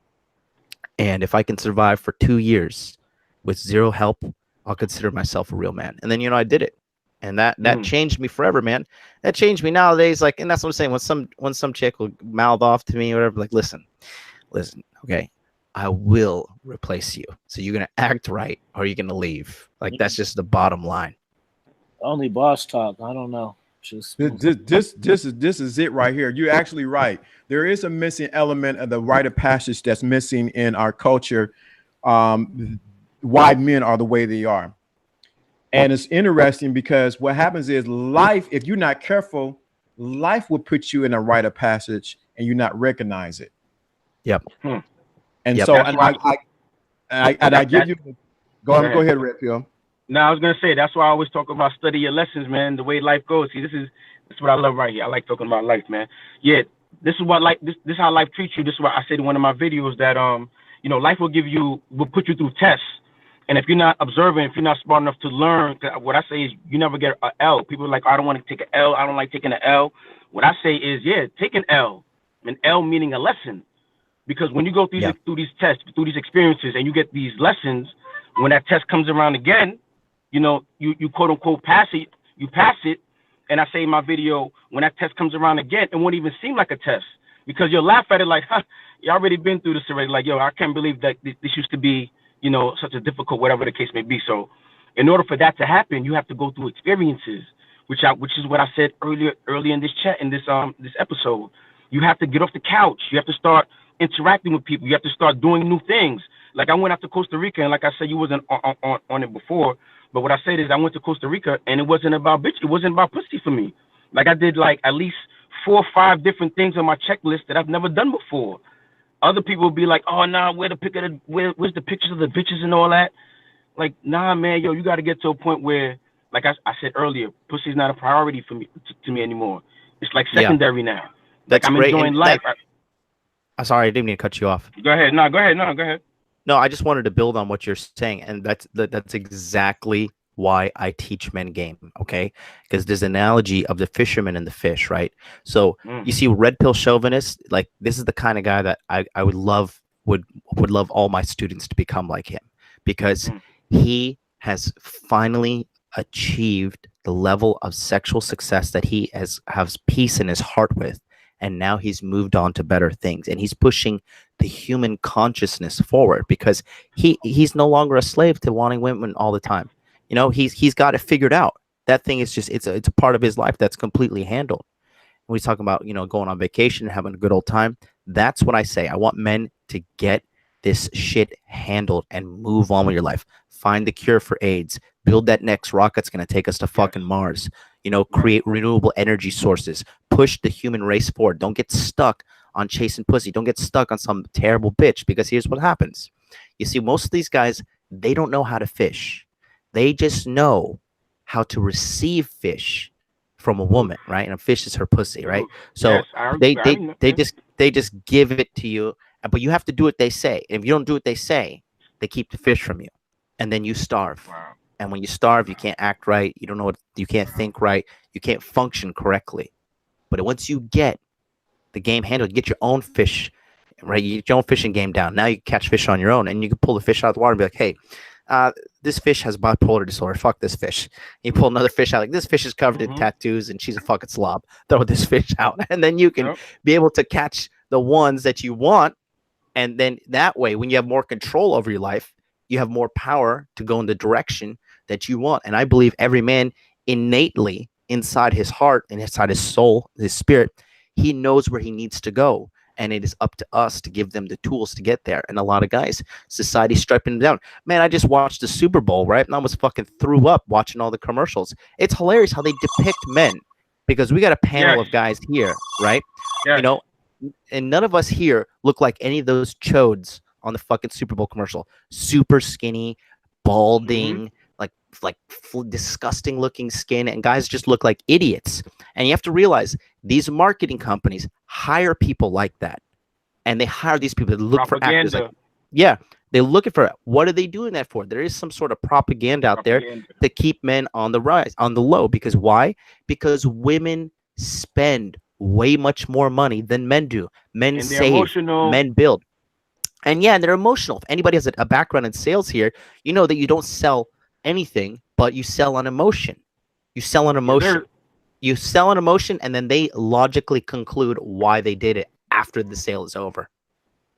Speaker 6: And if I can survive for 2 years with zero help, I'll consider myself a real man. And then, I did it. And that changed me forever, man. That changed me nowadays. Like, and that's what I'm saying. When some chick will mouth off to me or whatever, like, listen, okay, I will replace you. So you're gonna act right, or you're gonna leave. Like, that's just the bottom line.
Speaker 2: Only boss talk. I don't know. Just
Speaker 5: this is it right here. You're actually right. There is a missing element of the rite of passage that's missing in our culture. Why men are the way they are. And it's interesting because what happens is life, if you're not careful, life will put you in a rite of passage and you not recognize it.
Speaker 6: Yep.
Speaker 5: And so, and I give you, go ahead, Red Pill.
Speaker 3: No, I was gonna say that's why I always talk about study your lessons, man. The way life goes. See, this is what I love right here. I like talking about life, man. Yeah, this is what this is how life treats you. This is what I said in one of my videos that life will put you through tests. And if you're not observing, if you're not smart enough to learn, what I say is you never get an L. People are like, I don't want to take an L. I don't like taking an L. What I say is, take an L. An L meaning a lesson. Because when you go through these tests, through these experiences, and you get these lessons, when that test comes around again, you quote unquote pass it. You pass it. And I say in my video, when that test comes around again, it won't even seem like a test. Because you'll laugh at it like, you already been through this already. Like, yo, I can't believe that this used to be you know, such a difficult, whatever the case may be. So in order for that to happen, you have to go through experiences, which is what I said earlier in this chat, in this episode. You have to get off the couch. You have to start interacting with people. You have to start doing new things. Like I went out to Costa Rica, and like I said, you wasn't on it before, but what I said is I went to Costa Rica, and it wasn't about bitch. It wasn't about pussy for me. Like I did like at least 4 or 5 different things on my checklist that I've never done before. Other people will be like, oh nah, where's the pictures of the bitches and all that? Like, nah, man, yo, you got to get to a point where, like I said earlier, pussy's not a priority for me to me anymore. It's like secondary now. Like
Speaker 6: That's
Speaker 3: I'm
Speaker 6: great.
Speaker 3: enjoying life.
Speaker 6: I'm sorry, I didn't mean to cut you off.
Speaker 3: Go ahead. No, go ahead.
Speaker 6: No, I just wanted to build on what you're saying, and that's exactly why I teach men game. Okay, because there's an analogy of the fisherman and the fish, right? So you see, red pill chauvinist, like this is the kind of guy that I would love all my students to become like him, because he has finally achieved the level of sexual success that he has peace in his heart with. And now he's moved on to better things, and he's pushing the human consciousness forward because he's no longer a slave to wanting women all the time. You know, he's got it figured out. That thing is just it's a part of his life that's completely handled. When we talk about, you know, going on vacation and having a good old time, that's what I say. I want men to get this shit handled and move on with your life. Find the cure for AIDS. Build that next rocket that's going to take us to fucking Mars. You know, create renewable energy sources. Push the human race forward. Don't get stuck on chasing pussy. Don't get stuck on some terrible bitch, because here's what happens. You see, most of these guys, they don't know how to fish. They just know how to receive fish from a woman, right? And a fish is her pussy, right? So they just give it to you, but you have to do what they say. And if you don't do what they say, they keep the fish from you, and then you starve.
Speaker 3: Wow.
Speaker 6: And when you starve, you can't act right. You don't know you can't think right. You can't function correctly. But once you get the game handled, you get your own fish, right? You get your own fishing game down. Now you can catch fish on your own, and you can pull the fish out of the water and be like, hey, this fish has bipolar disorder. Fuck this fish. You pull another fish out, like this fish is covered in tattoos and she's a fucking slob. Throw this fish out. And then you can be able to catch the ones that you want. And then that way, when you have more control over your life, you have more power to go in the direction that you want. And I believe every man innately inside his heart and inside his soul, his spirit, he knows where he needs to go. And it is up to us to give them the tools to get there. And a lot of guys, society's striping them down. Man, I just watched the Super Bowl, right? And I almost fucking threw up watching all the commercials. It's hilarious how they depict men, because we got a panel of guys here, right? You know, and none of us here look like any of those chodes on the fucking Super Bowl commercial. Super skinny, balding, like disgusting looking skin, and guys just look like idiots. And you have to realize these marketing companies hire people like that, and they hire these people that look for actors. Like, they're looking for what are they doing that for? There is some sort of propaganda out there to keep men on the rise, on the low. Because why? Because women spend way much more money than men do. Men save, men build. And yeah, they're emotional. If anybody has a background in sales here, you know that you don't sell anything, but you sell on emotion. You sell on emotion. You sell an emotion, and then they logically conclude why they did it after the sale is over.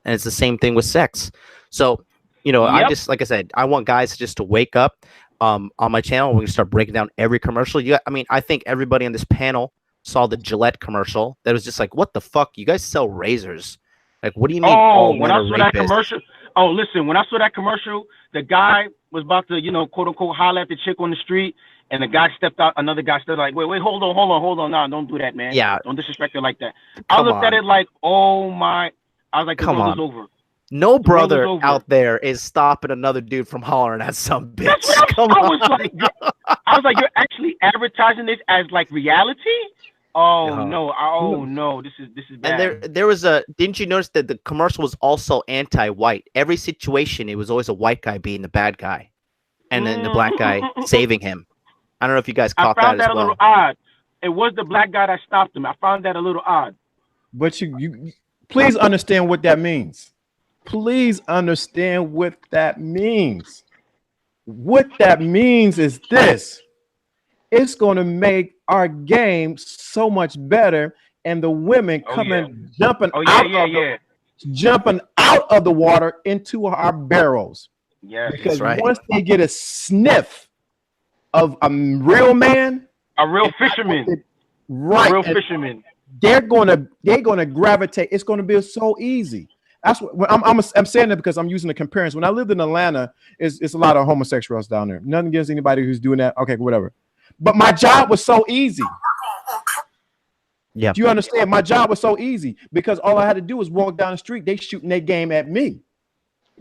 Speaker 6: And it's the same thing with sex. So, you know, I just, like I said, I want guys just to wake up. On my channel, we're gonna start breaking down every commercial. I think everybody on this panel saw the Gillette commercial. That was just like, what the fuck? You guys sell razors? Like, what do you mean?
Speaker 3: Oh, when I saw that commercial. Oh, listen, when I saw that commercial, the guy was about to, you know, quote unquote, holler at the chick on the street, and the guy stepped out. Another guy stepped like, wait, hold on. No, don't do that, man. Yeah. Don't disrespect her like that. I looked at it like, oh my. I was like, come on. Over.
Speaker 6: No brother out there is stopping another dude from hollering at some bitch.
Speaker 3: I was like, you're actually advertising this as like reality? Oh no! This is bad.
Speaker 6: And there was didn't you notice that the commercial was also anti-white? Every situation, it was always a white guy being the bad guy, and then the black guy saving him. I don't know if you guys caught that as well. I found that a
Speaker 3: little odd. It was the black guy that stopped him. I found that a little odd.
Speaker 5: But you please understand what that means. Please understand what that means. What that means is this. It's going to make our game so much better, and the women jumping out of the water into our barrels.
Speaker 3: Yes,
Speaker 5: Because
Speaker 6: right.
Speaker 5: once they get a sniff of a real man,
Speaker 3: a real fisherman, a
Speaker 5: right,
Speaker 3: real
Speaker 5: and
Speaker 3: fisherman.
Speaker 5: they're gonna gravitate. It's gonna be so easy. That's what I'm saying that because I'm using the comparison. When I lived in Atlanta, it's a lot of homosexuals down there. Nothing against anybody who's doing that. Okay, whatever. But my job was so easy.
Speaker 6: Yeah.
Speaker 5: Do you understand? My job was so easy because all I had to do was walk down the street. They shooting their game at me.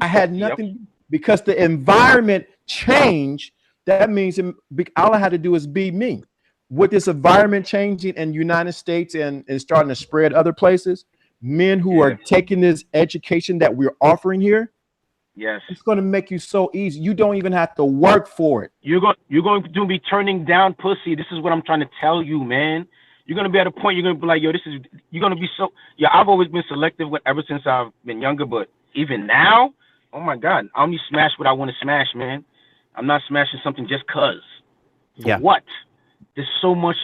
Speaker 5: I had nothing because the environment changed. That means all I had to do is be me. With this environment changing in the United States and starting to spread other places, men who are taking this education that we're offering here, it's going to make you so easy. You don't even have to work for it.
Speaker 3: You're going to be turning down pussy. This is what I'm trying to tell you, man. You're going to be at a point you're going to be like, yo, you're going to be so, I've always been selective ever since I've been younger, but even now, oh my God, I only smash what I want to smash, man. I'm not smashing something just cause. For what? There's so much,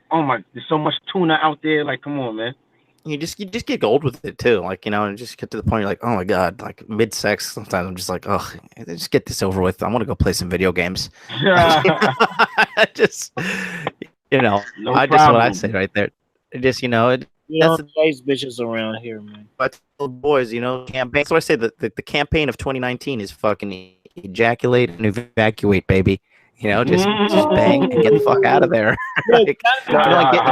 Speaker 3: there's so much tuna out there. Like, come on, man.
Speaker 6: You just get old with it too, like, you know, and just get to the point you're like, oh my God, like mid-sex. Sometimes I'm just like, oh, just get this over with. I want to go play some video games. Just, you know, what I say right there. Just, you know,
Speaker 2: that's the nice bitches around here, man.
Speaker 6: But boys, you know, campaign. So I say that the campaign of 2019 is fucking ejaculate and evacuate, baby. You know, just bang and get the fuck out of there. Like,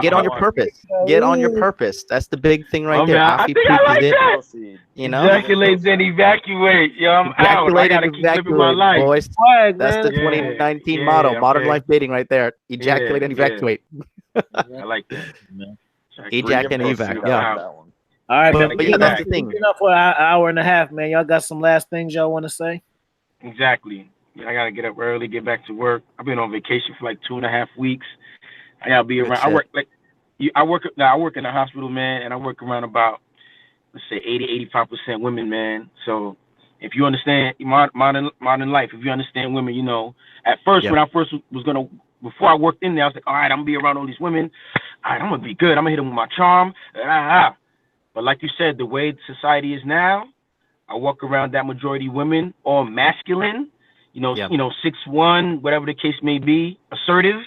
Speaker 6: get on your purpose. Get on your purpose. That's the big thing right there.
Speaker 3: I think I like that.
Speaker 6: You know,
Speaker 3: ejaculate and evacuate. Yo, I'm out. I gotta keep living my life.
Speaker 6: Boys. That's the 2019 motto. Modern life dating right there. Ejaculate and evacuate.
Speaker 3: I like that.
Speaker 6: Ejac and evac. Yeah.
Speaker 2: All right, man.
Speaker 6: But yeah, that's the thing.
Speaker 2: We've been up for an hour and a half, man. Y'all got some last things y'all want to say?
Speaker 3: Exactly. I gotta get up early, get back to work. I've been on vacation for like 2.5 weeks. I gotta be around. I work in a hospital, man, and I work around about, let's say, 80-85% women, man. So if you understand modern life, if you understand women, you know, at first when I first was before I worked in there, I was like, all right, I'm gonna be around all these women. All right, I'm gonna be good. I'm gonna hit them with my charm. But like you said, the way society is now, I walk around that majority women, all masculine. You know, 6'1", whatever the case may be, assertive.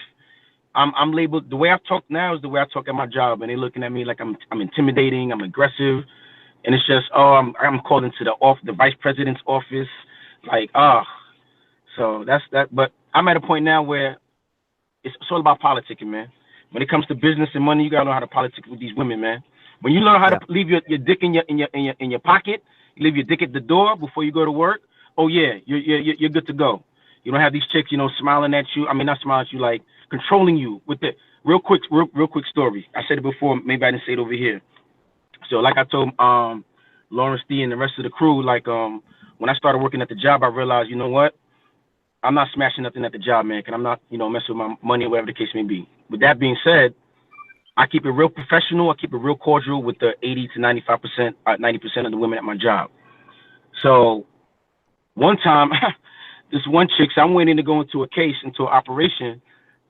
Speaker 3: I'm labeled, the way I talk now is the way I talk at my job, and they're looking at me like I'm intimidating, I'm aggressive, and it's just, I'm called into the vice president's office, like, so that's that. But I'm at a point now where it's all about politicking, man. When it comes to business and money, you gotta know how to politic with these women, man. When you learn how to leave your dick in your pocket, you leave your dick at the door before you go to work. Oh yeah, you're good to go. You don't have these chicks, you know, smiling at you. I mean, not smiling at you, like controlling you with the real quick story. I said it before, maybe I didn't say it over here. So like I told Lawrence D and the rest of the crew, like when I started working at the job, I realized, you know what? I'm not smashing nothing at the job, man, because I'm not, you know, messing with my money or whatever the case may be. With that being said, I keep it real professional. I keep it real cordial with the 80 to 95%, 90% of the women at my job. So one time, this one chick, so I'm waiting to go into an operation,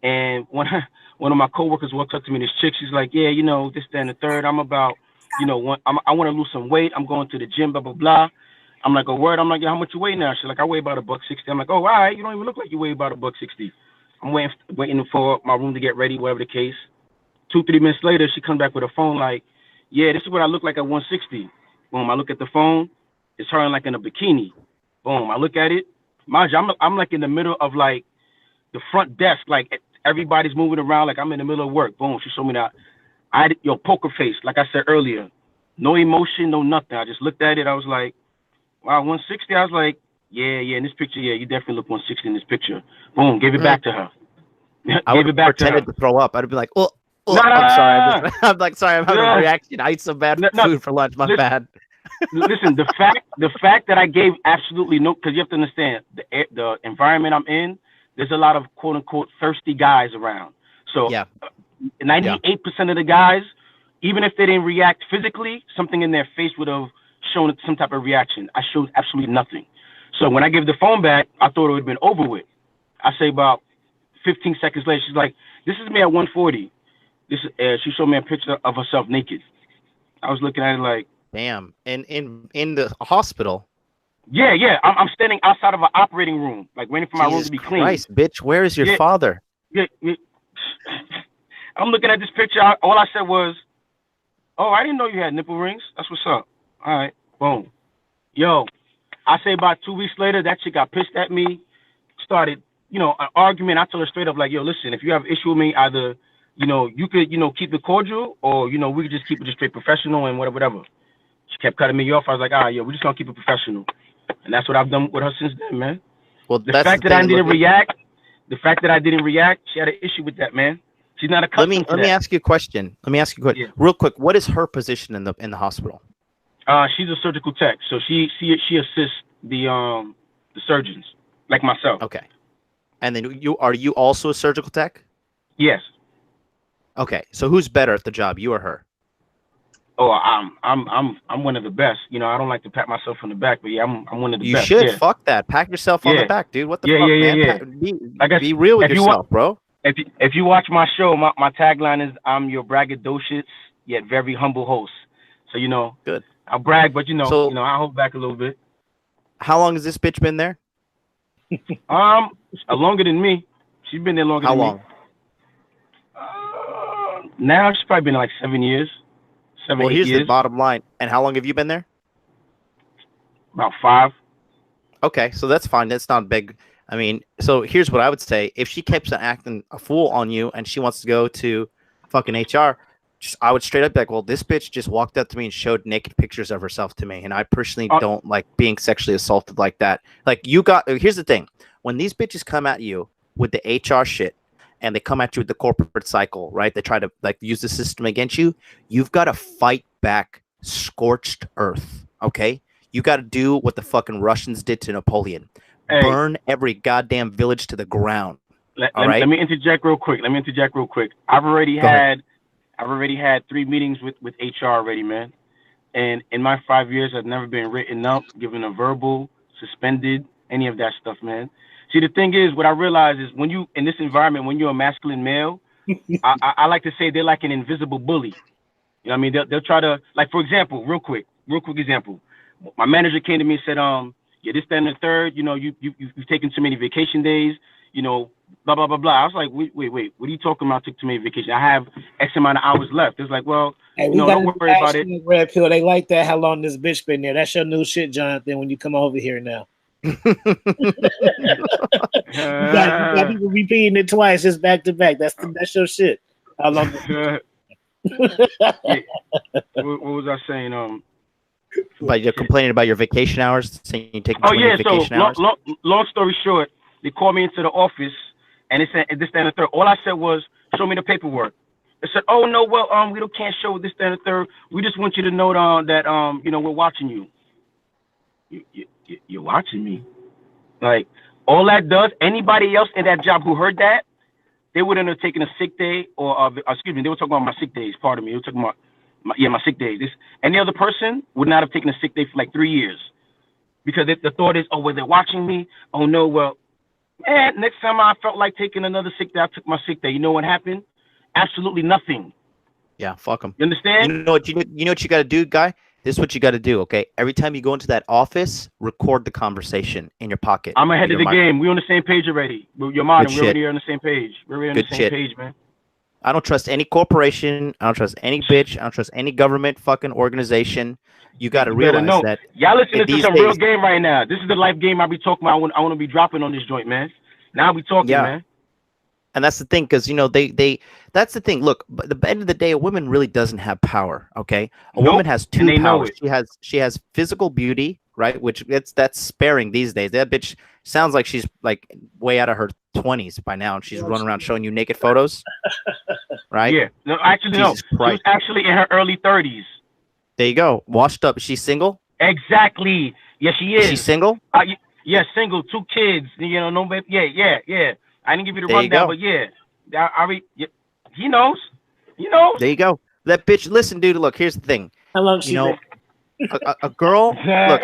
Speaker 3: and one of my coworkers walks up to me. This chick, she's like, yeah, you know, this, that, and the third. I'm about, you know, I want to lose some weight. I'm going to the gym, blah, blah, blah. I'm like, oh, word. I'm like, yeah, how much you weigh now? She's like, I weigh about $160. I'm like, oh, all right. You don't even look like you weigh about $160. I'm waiting for my room to get ready, whatever the case. 2-3 minutes later, she comes back with a phone like, yeah, this is what I look like at 160. Boom, I look at the phone. It's her like in a bikini. Boom, I look at it. Mind you, I'm like in the middle of like the front desk, like everybody's moving around, like I'm in the middle of work. Boom, she showed me that. Poker face, like I said earlier. No emotion, no nothing. I just looked at it. I was like, wow, 160. I was like, yeah, in this picture, yeah, you definitely look 160 in this picture. Boom, gave it back to her.
Speaker 6: I would have pretended to throw up. I'd be like, oh, I'm sorry. I'm like, sorry, I'm having a reaction. I ate some bad food for lunch. My bad.
Speaker 3: Listen, the fact that I gave absolutely no, because you have to understand the environment I'm in. There's a lot of quote unquote thirsty guys around. So 98% of the guys, even if they didn't react physically, something in their face would have shown some type of reaction. I showed absolutely nothing. So when I gave the phone back, I thought it would have been over with. I say about 15 seconds later, she's like, "This is me at 140." She showed me a picture of herself naked. I was looking at it like,
Speaker 6: damn. And in the hospital,
Speaker 3: Yeah. I'm standing outside of an operating room, like waiting for my room
Speaker 6: Jesus
Speaker 3: to be clean.
Speaker 6: Christ, bitch, where is your
Speaker 3: Yeah.
Speaker 6: father?
Speaker 3: Yeah. I'm looking at this picture. All I said was, "Oh, I didn't know you had nipple rings. That's what's up." All right, boom. Yo, I say about 2 weeks later, that chick got pissed at me, started, an argument. I told her straight up, like, yo, listen, if you have an issue with me, either, you could, keep it cordial, or, we could just keep it just straight professional and whatever. She kept cutting me off. I was like, all right, yo, we're just gonna keep it professional. And that's what I've done with her since then, man.
Speaker 6: Well,
Speaker 3: The
Speaker 6: that's
Speaker 3: fact
Speaker 6: the
Speaker 3: that I
Speaker 6: thing.
Speaker 3: didn't react, she had an issue with that, man. She's not accustomed to
Speaker 6: Let me
Speaker 3: that.
Speaker 6: ask you a question.
Speaker 3: Yeah.
Speaker 6: Real quick. What is her position in the hospital?
Speaker 3: She's a surgical tech, so she assists the surgeons, like myself.
Speaker 6: Okay. And then are you also a surgical tech?
Speaker 3: Yes.
Speaker 6: Okay. So who's better at the job, you or her?
Speaker 3: Oh, I'm one of the best. I don't like to pat myself on the back, but yeah, I'm one of the
Speaker 6: You
Speaker 3: best.
Speaker 6: should.
Speaker 3: Yeah.
Speaker 6: Fuck that. Pat yourself on the
Speaker 3: Yeah.
Speaker 6: back, dude. What the
Speaker 3: Yeah,
Speaker 6: fuck,
Speaker 3: yeah,
Speaker 6: man?
Speaker 3: yeah.
Speaker 6: Pat, be real with
Speaker 3: if you
Speaker 6: yourself, bro.
Speaker 3: If you watch my show, my tagline is "I'm your braggadocious yet very humble host." So
Speaker 6: Good.
Speaker 3: I brag, but
Speaker 6: So-
Speaker 3: I hold back a little bit.
Speaker 6: How long has this bitch been there?
Speaker 3: Longer than me. She's been there longer
Speaker 6: How
Speaker 3: than
Speaker 6: long?
Speaker 3: me. Now she's probably been like 7 years.
Speaker 6: Well,
Speaker 3: 8
Speaker 6: here's
Speaker 3: years.
Speaker 6: the bottom line. And how long have you been there?
Speaker 3: About 5.
Speaker 6: Okay, so that's fine. That's not big. I mean, so here's what I would say. If she keeps on acting a fool on you and she wants to go to fucking HR, I would straight up be like, well, this bitch just walked up to me and showed naked pictures of herself to me. And I personally don't like being sexually assaulted like that. Like, here's the thing. When these bitches come at you with the HR shit and they come at you with the corporate cycle, right? They try to like use the system against you. You've got to fight back scorched earth, okay? You got to do what the fucking Russians did to Napoleon.
Speaker 3: Hey.
Speaker 6: Burn every goddamn village to the ground.
Speaker 3: Let me interject real quick. I've already had 3 meetings with HR already, man. And in my 5 years, I've never been written up, given a verbal, suspended, any of that stuff, man. See, the thing is, what I realize is when you in this environment, when you're a masculine male, I like to say they're like an invisible bully. You know what I mean? They'll try to, like, for example, real quick example. My manager came to me and said, yeah, this, that, and the third, you've taken too many vacation days, blah, blah, blah, blah. I was like, wait, what are you talking about? I took too many vacations. I have X amount of hours left. It's like, well,
Speaker 2: Hey,
Speaker 3: don't worry about it.
Speaker 2: Red pill. They like that. How long this bitch been there? That's your new shit, Jonathan. When you come over here now, you got people repeating it twice, just back to back. That's your shit. How long?
Speaker 3: What was I saying?
Speaker 6: But you're complaining about your vacation hours, saying you're taking 20 vacation hours?
Speaker 3: Long story short, they called me into the office and they said this, that, and the third. All I said was, show me the paperwork. They said, oh no, well, we can't show this, that, and the third. We just want you to know that we're watching you. You're watching me. Like, all that does, anybody else in that job who heard that, they wouldn't have taken a sick day or excuse me, they were talking about my sick days. Pardon me. They were talking about my sick days. Any other person would not have taken a sick day for like 3 years, because the thought is, oh, well, they're watching me. Oh no, well, man, next time I felt like taking another sick day, I took my sick day. You know what happened? Absolutely nothing.
Speaker 6: Yeah, fuck them.
Speaker 3: You understand?
Speaker 6: You know what you got to do, guy? This is what you got to do, okay? Every time you go into that office, record the conversation in your pocket.
Speaker 3: I'm ahead of the game. We're on the same page already. You're mine. We're already on the same page. We're already on the same page, man.
Speaker 6: I don't trust any corporation. I don't trust any bitch. I don't trust any government fucking organization. You got to realize that.
Speaker 3: Y'all listening to some real game right now. This is the life game I be talking about. I want to be dropping on this joint, man. Now we talking, man.
Speaker 6: And that's the thing, because that's the thing. Look, at the end of the day, a woman really doesn't have power. Okay, a woman has two powers. She has physical beauty, right? Which that's sparing these days. That bitch sounds like she's like way out of her 20s by now, and she's running around showing you naked photos, right?
Speaker 3: Yeah. No, actually, no. She was actually in her early 30s.
Speaker 6: There you go. Washed up. Is she single?
Speaker 3: Exactly. Yeah, she is.
Speaker 6: Is she single?
Speaker 3: Yeah, single, 2 kids. No baby. Yeah. I didn't give you the rundown, but yeah, he knows.
Speaker 6: There you go. That bitch. Listen, dude. Look, here's the thing.
Speaker 2: How long she been?
Speaker 6: A girl. Look,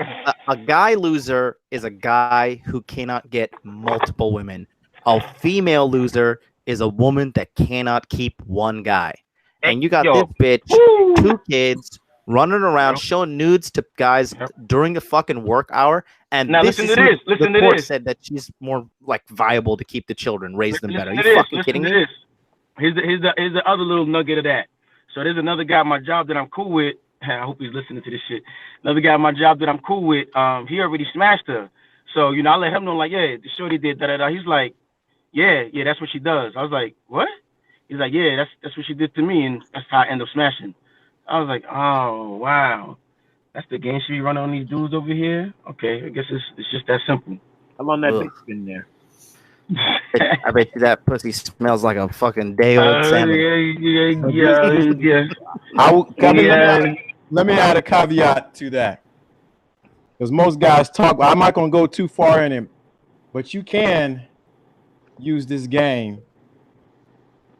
Speaker 6: a guy loser is a guy who cannot get multiple women. A female loser is a woman that cannot keep one guy. And you got this bitch, 2 kids, running around
Speaker 3: Yep.
Speaker 6: showing nudes to guys
Speaker 3: Yep.
Speaker 6: during the fucking work hour. And
Speaker 3: Now
Speaker 6: this
Speaker 3: listen
Speaker 6: is
Speaker 3: to
Speaker 6: who
Speaker 3: this. Listen
Speaker 6: the
Speaker 3: to
Speaker 6: court
Speaker 3: this.
Speaker 6: said that she's more like viable to keep the children, raise them better. Are you
Speaker 3: Listen to this.
Speaker 6: fucking
Speaker 3: Listen
Speaker 6: kidding
Speaker 3: to
Speaker 6: me?
Speaker 3: this. Here's the other little nugget of that. So there's another guy at my job that I'm cool with. I hope he's listening to this shit. Another guy at my job that I'm cool with. He already smashed her. So I let him know like, yeah, the shorty did da da da. He's like, yeah, that's what she does. I was like, what? He's like, yeah, that's what she did to me, and that's how I end up smashing. I was like, oh wow, that's the game she be running on these dudes over here. Okay, I guess it's just that simple.
Speaker 2: How long that
Speaker 6: Ugh.
Speaker 2: bitch been there?
Speaker 6: I bet you that pussy smells like a fucking day old salmon.
Speaker 3: Yeah.
Speaker 5: Let me add a caveat to that. Because most guys talk, I'm not going to go too far in it, but you can use this game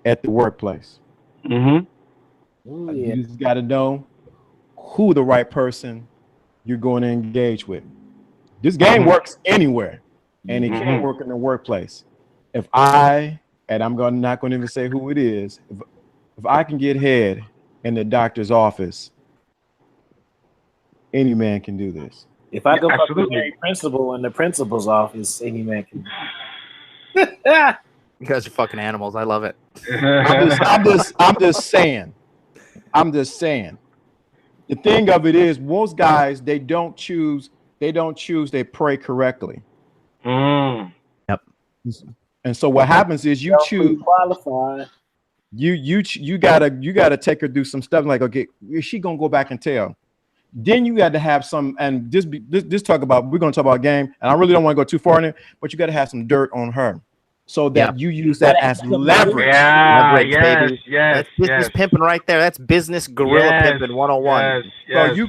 Speaker 5: at the workplace.
Speaker 3: Mm-hmm.
Speaker 2: Ooh,
Speaker 5: You
Speaker 2: yeah.
Speaker 5: just got to know who the right person you're going to engage with. This game works anywhere, and it can work in the workplace. If I'm not going to even say who it is, if I can get head in the doctor's office, any man can do this.
Speaker 2: If I go fuck the
Speaker 3: absolutely.
Speaker 2: very principal in the principal's office, any man can.
Speaker 6: You guys are fucking animals. I love it.
Speaker 5: I'm just saying. The thing of it is, most guys they don't choose. They pray correctly. And so what happens is you choose.
Speaker 2: Qualified.
Speaker 5: You gotta take her through some stuff like, okay, is she gonna go back and tell? Then you got to have some, and this talk about, we're gonna talk about game, and I really don't want to go too far in it, but you got to have some dirt on her so that you use that as leverage.
Speaker 3: Yeah,
Speaker 6: Leverage,
Speaker 3: yes,
Speaker 6: baby.
Speaker 3: yes,
Speaker 6: That's business
Speaker 3: yes.
Speaker 6: pimping right there. That's business guerrilla pimping 101.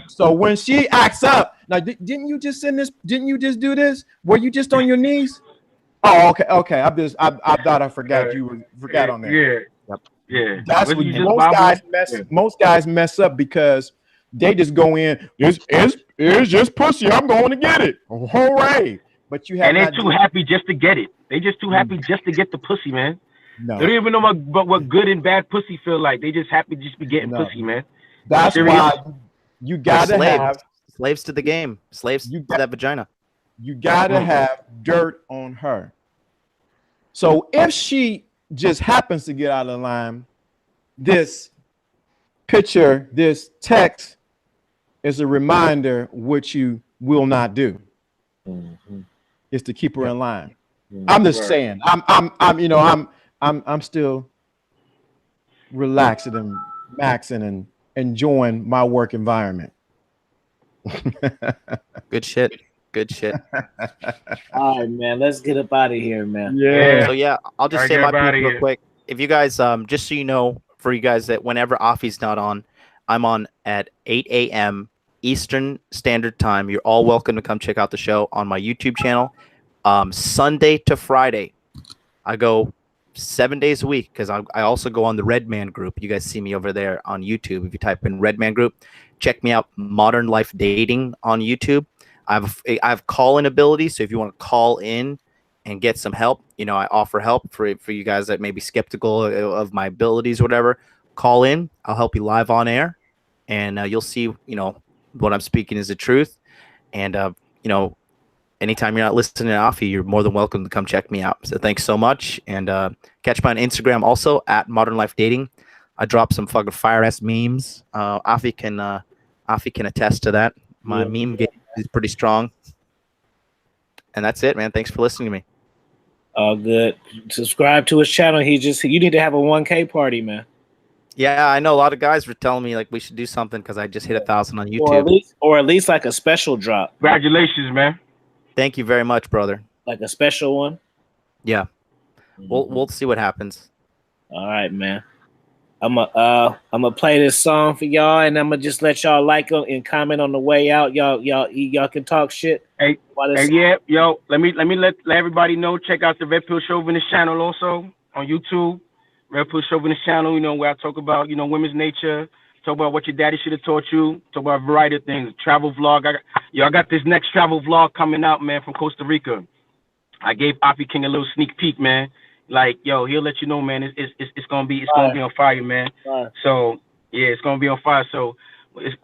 Speaker 5: So when she acts up, now didn't you just send this? Didn't you just do this? Were you just on your knees? Oh, okay. I thought I forgot you forgot on there.
Speaker 3: Yeah.
Speaker 5: That's what most guys mess up because they just go in. It's just pussy. I'm going to get it. Hooray! But you have,
Speaker 3: and they're too happy just to get it. They just too happy just to get the pussy, man.
Speaker 5: No.
Speaker 3: They don't even know what good and bad pussy feel like. They just happy just be getting pussy, man.
Speaker 5: That's why you gotta have
Speaker 6: slaves to the game. Slaves to that vagina.
Speaker 5: You gotta have dirt on her. So if she just happens to get out of line, this picture, this text is a reminder what you will not do. Is to keep her in line. I'm just saying. I'm still relaxing and maxing and enjoying my work environment.
Speaker 6: Good shit.
Speaker 2: All right, man. Let's get up out of here, man.
Speaker 5: Yeah.
Speaker 6: So yeah, I'll just say my piece real quick. If you guys, just so you know, for you guys that whenever Afi's not on, I'm on at 8 a.m. Eastern Standard Time. You're all welcome to come check out the show on my YouTube channel. Sunday to Friday, I go 7 days a week because I also go on the Red Man Group. You guys see me over there on YouTube. If you type in Red Man Group, check me out. Modern Life Dating on YouTube. I have call-in ability, so if you want to call in and get some help, I offer help for you guys that may be skeptical of my abilities or whatever. Call in. I'll help you live on air, and you'll see, what I'm speaking is the truth. And anytime you're not listening to Afi, you're more than welcome to come check me out. So thanks so much, and catch me on Instagram also at Modern Life Dating. I drop some fucking fire ass memes. Afi can attest to that. My meme game is pretty strong. And that's it, man. Thanks for listening to me.
Speaker 2: All good. Subscribe to his channel. You need to have a 1K party, man.
Speaker 6: Yeah, I know a lot of guys were telling me like we should do something because I just hit 1,000 on YouTube.
Speaker 2: Or at least like a special drop.
Speaker 3: Congratulations, man.
Speaker 6: Thank you very much, brother.
Speaker 2: Like a special one.
Speaker 6: Yeah. We'll see what happens.
Speaker 2: All right, man. I'm gonna play this song for y'all, and I'm gonna just let y'all like and comment on the way out. Y'all can talk shit.
Speaker 3: Hey, let me let everybody know. Check out the Red Pill Chauvinist channel also on YouTube. Red Pill Chauvinist channel, where I talk about women's nature, talk about what your daddy should have taught you, talk about a variety of things. Travel vlog. I got this next travel vlog coming out, man, from Costa Rica. I gave Afi King a little sneak peek, man. Like, he'll let you know, man. It's gonna be on fire, man. So yeah, it's gonna be on fire. So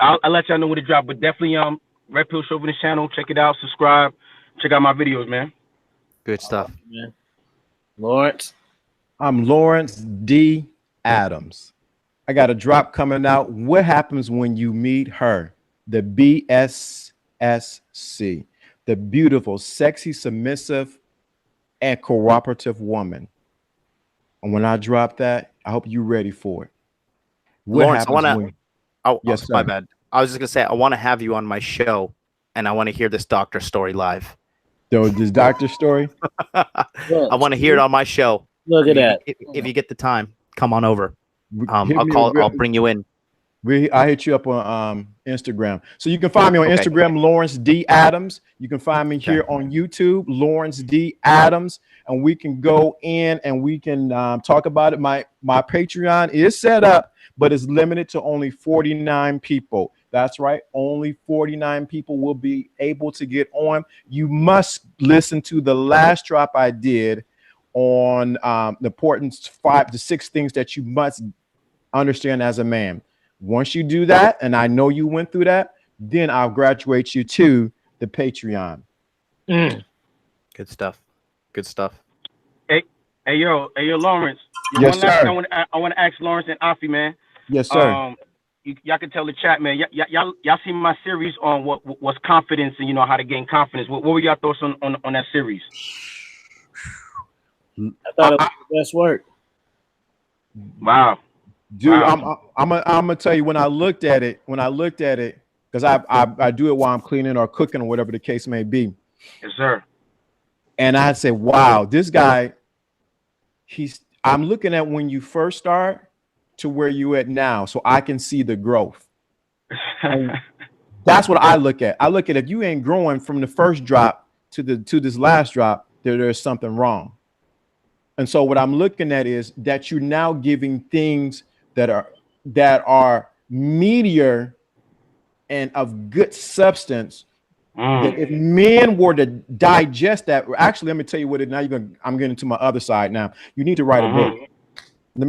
Speaker 3: I'll let y'all know when to drop. But definitely Red Pill Chauvinist channel. Check it out. Subscribe. Check out my videos, man.
Speaker 6: Good stuff.
Speaker 2: Man. Lawrence.
Speaker 5: I'm Lawrence D. Adams. I got a drop coming out. What happens when you meet her? The BSSC. The beautiful, sexy, submissive, and cooperative woman. And when I drop that, I hope you're ready for it. What
Speaker 6: Lawrence, I want to. Oh,
Speaker 5: Yes,
Speaker 6: my
Speaker 5: sir.
Speaker 6: bad. I was just gonna say I want to have you on my show, and I want to hear this doctor story live.
Speaker 5: This doctor story.
Speaker 6: I want to hear it on my show.
Speaker 2: Look at that.
Speaker 6: If you get the time, come on over.
Speaker 5: Hit
Speaker 6: I'll
Speaker 5: me
Speaker 6: call.
Speaker 5: up.
Speaker 6: I'll bring you in.
Speaker 5: I hit you up on Instagram. So you can find me on
Speaker 6: Okay.
Speaker 5: Instagram, Lawrence D. Adams. You can find me here on YouTube, Lawrence D. Adams. And we can go in and we can talk about it. My Patreon is set up, but it's limited to only 49 people. That's right. Only 49 people will be able to get on. You must listen to the last drop I did on the important 5 to 6 things that you must understand as a man. Once you do that, and I know you went through that, then I'll graduate you to the Patreon.
Speaker 2: Mm.
Speaker 6: Good stuff. Good stuff.
Speaker 3: Hey, yo, Lawrence.
Speaker 5: Yes,
Speaker 3: one last
Speaker 5: sir.
Speaker 3: thing I want to ask Lawrence and Afi, man.
Speaker 5: Yes, sir.
Speaker 3: Y'all can tell the chat, man. Y'all seen my series on what's confidence and how to gain confidence. What were y'all thoughts on that series?
Speaker 2: I thought it was the best work.
Speaker 3: Wow.
Speaker 5: Dude,
Speaker 3: Wow.
Speaker 5: I'm gonna tell you when I looked at it, because I do it while I'm cleaning or cooking or whatever the case may be.
Speaker 3: Yes, sir.
Speaker 5: And I said, wow, this guy, I'm looking at when you first start to where you at now, so I can see the growth. And that's what I look at. I look at if you ain't growing from the first drop to this last drop, there's something wrong. And so what I'm looking at is that you're now giving things that are meatier and of good substance. That if men were to digest that, actually, let me tell you what it. Now I'm getting to my other side now. You need to write a book. Let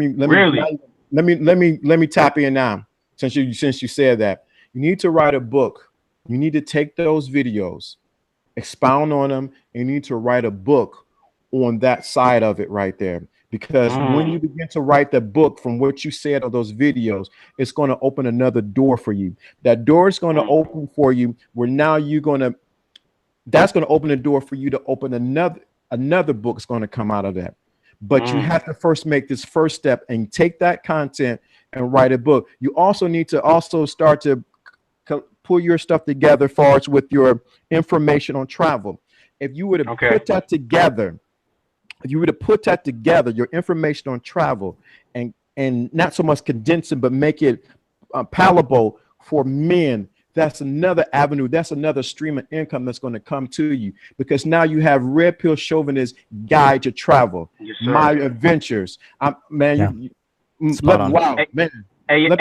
Speaker 5: me tap in now. Since you said that, you need to write a book. You need to take those videos, expound on them, and you need to write a book on that side of it right there. Because when you begin to write the book from what you said of those videos, it's going to open another door for you. That door is going to open for you where now that's going to open the door for you to open another book is going to come out of that. But you have to first make this first step and take that content and write a book. You also need to start to pull your stuff together as far as with your information on travel. If you were to put that together, your information on travel and not so much condense it, but make it palatable for men, that's another avenue. That's another stream of income that's going to come to you, because now you have Red Pill Chauvinist Guide to Travel, My Adventures. Man, wow, man.
Speaker 3: Hey, go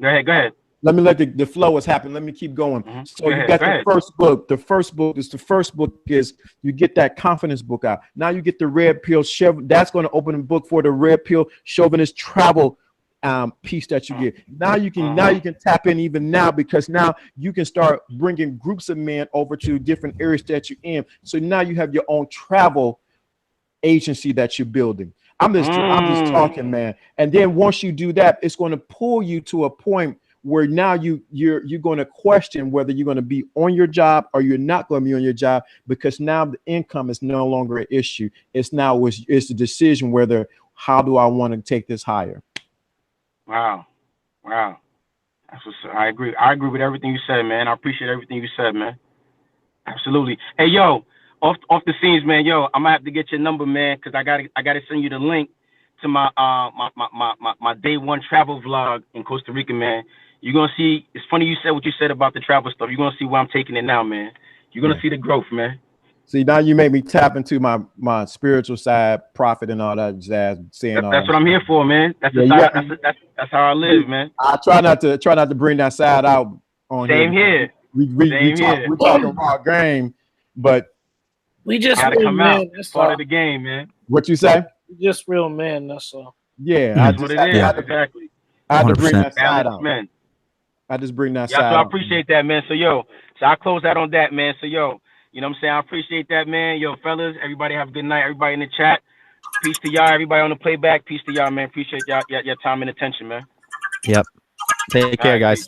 Speaker 3: ahead.
Speaker 5: Let me let the flow is happening. Let me keep going. So you got the first book. The first book is you get that confidence book out. Now you get the Red Pill Chauvinist. That's going to open a book for the Red Pill Chauvinist travel piece that you get. Now you can tap in even now, because now you can start bringing groups of men over to different areas that you're in. So now you have your own travel agency that you're building. I'm just talking, man. And then once you do that, it's going to pull you to a point where now you're going to question whether you're going to be on your job or you're not going to be on your job, because now the income is no longer an issue. It's the decision whether how do I want to take this higher.
Speaker 3: Wow. That's what's, I agree with everything you said, man. I appreciate everything you said, man. Absolutely. Hey, yo, off the scenes, man. Yo, I'm gonna have to get your number, man, because I gotta send you the link to my day one travel vlog in Costa Rica, man. You're gonna see. It's funny you said what you said about the travel stuff. You're gonna see where I'm taking it now, man. You're gonna see the growth, man.
Speaker 5: See, now you made me tap into my spiritual side, prophet, and all that jazz.
Speaker 3: That's what I'm here for, man. That's how I live, man.
Speaker 5: I try not to bring that side out on
Speaker 3: Same here.
Speaker 5: We talking about game, but
Speaker 2: we just
Speaker 3: gotta
Speaker 2: real
Speaker 3: come
Speaker 2: men,
Speaker 3: out.
Speaker 2: that's
Speaker 3: Part
Speaker 2: all.
Speaker 3: of the game, man.
Speaker 5: What you say?
Speaker 2: We just real men, that's all.
Speaker 5: Yeah,
Speaker 3: That's what it is. Exactly.
Speaker 5: I had to bring
Speaker 6: 100%.
Speaker 5: that side out.
Speaker 3: Man.
Speaker 5: I just bring that
Speaker 3: Yeah,
Speaker 5: side.
Speaker 3: so I
Speaker 5: up.
Speaker 3: appreciate that, man. So I close out on that, man. So you know what I'm saying? I appreciate that, man. Yo, fellas, everybody have a good night. Everybody in the chat. Peace to y'all. Everybody on the playback. Peace to y'all, man. Appreciate y'all your time and attention, man.
Speaker 6: Yep. Take care,
Speaker 3: All right,
Speaker 6: guys.
Speaker 3: peace.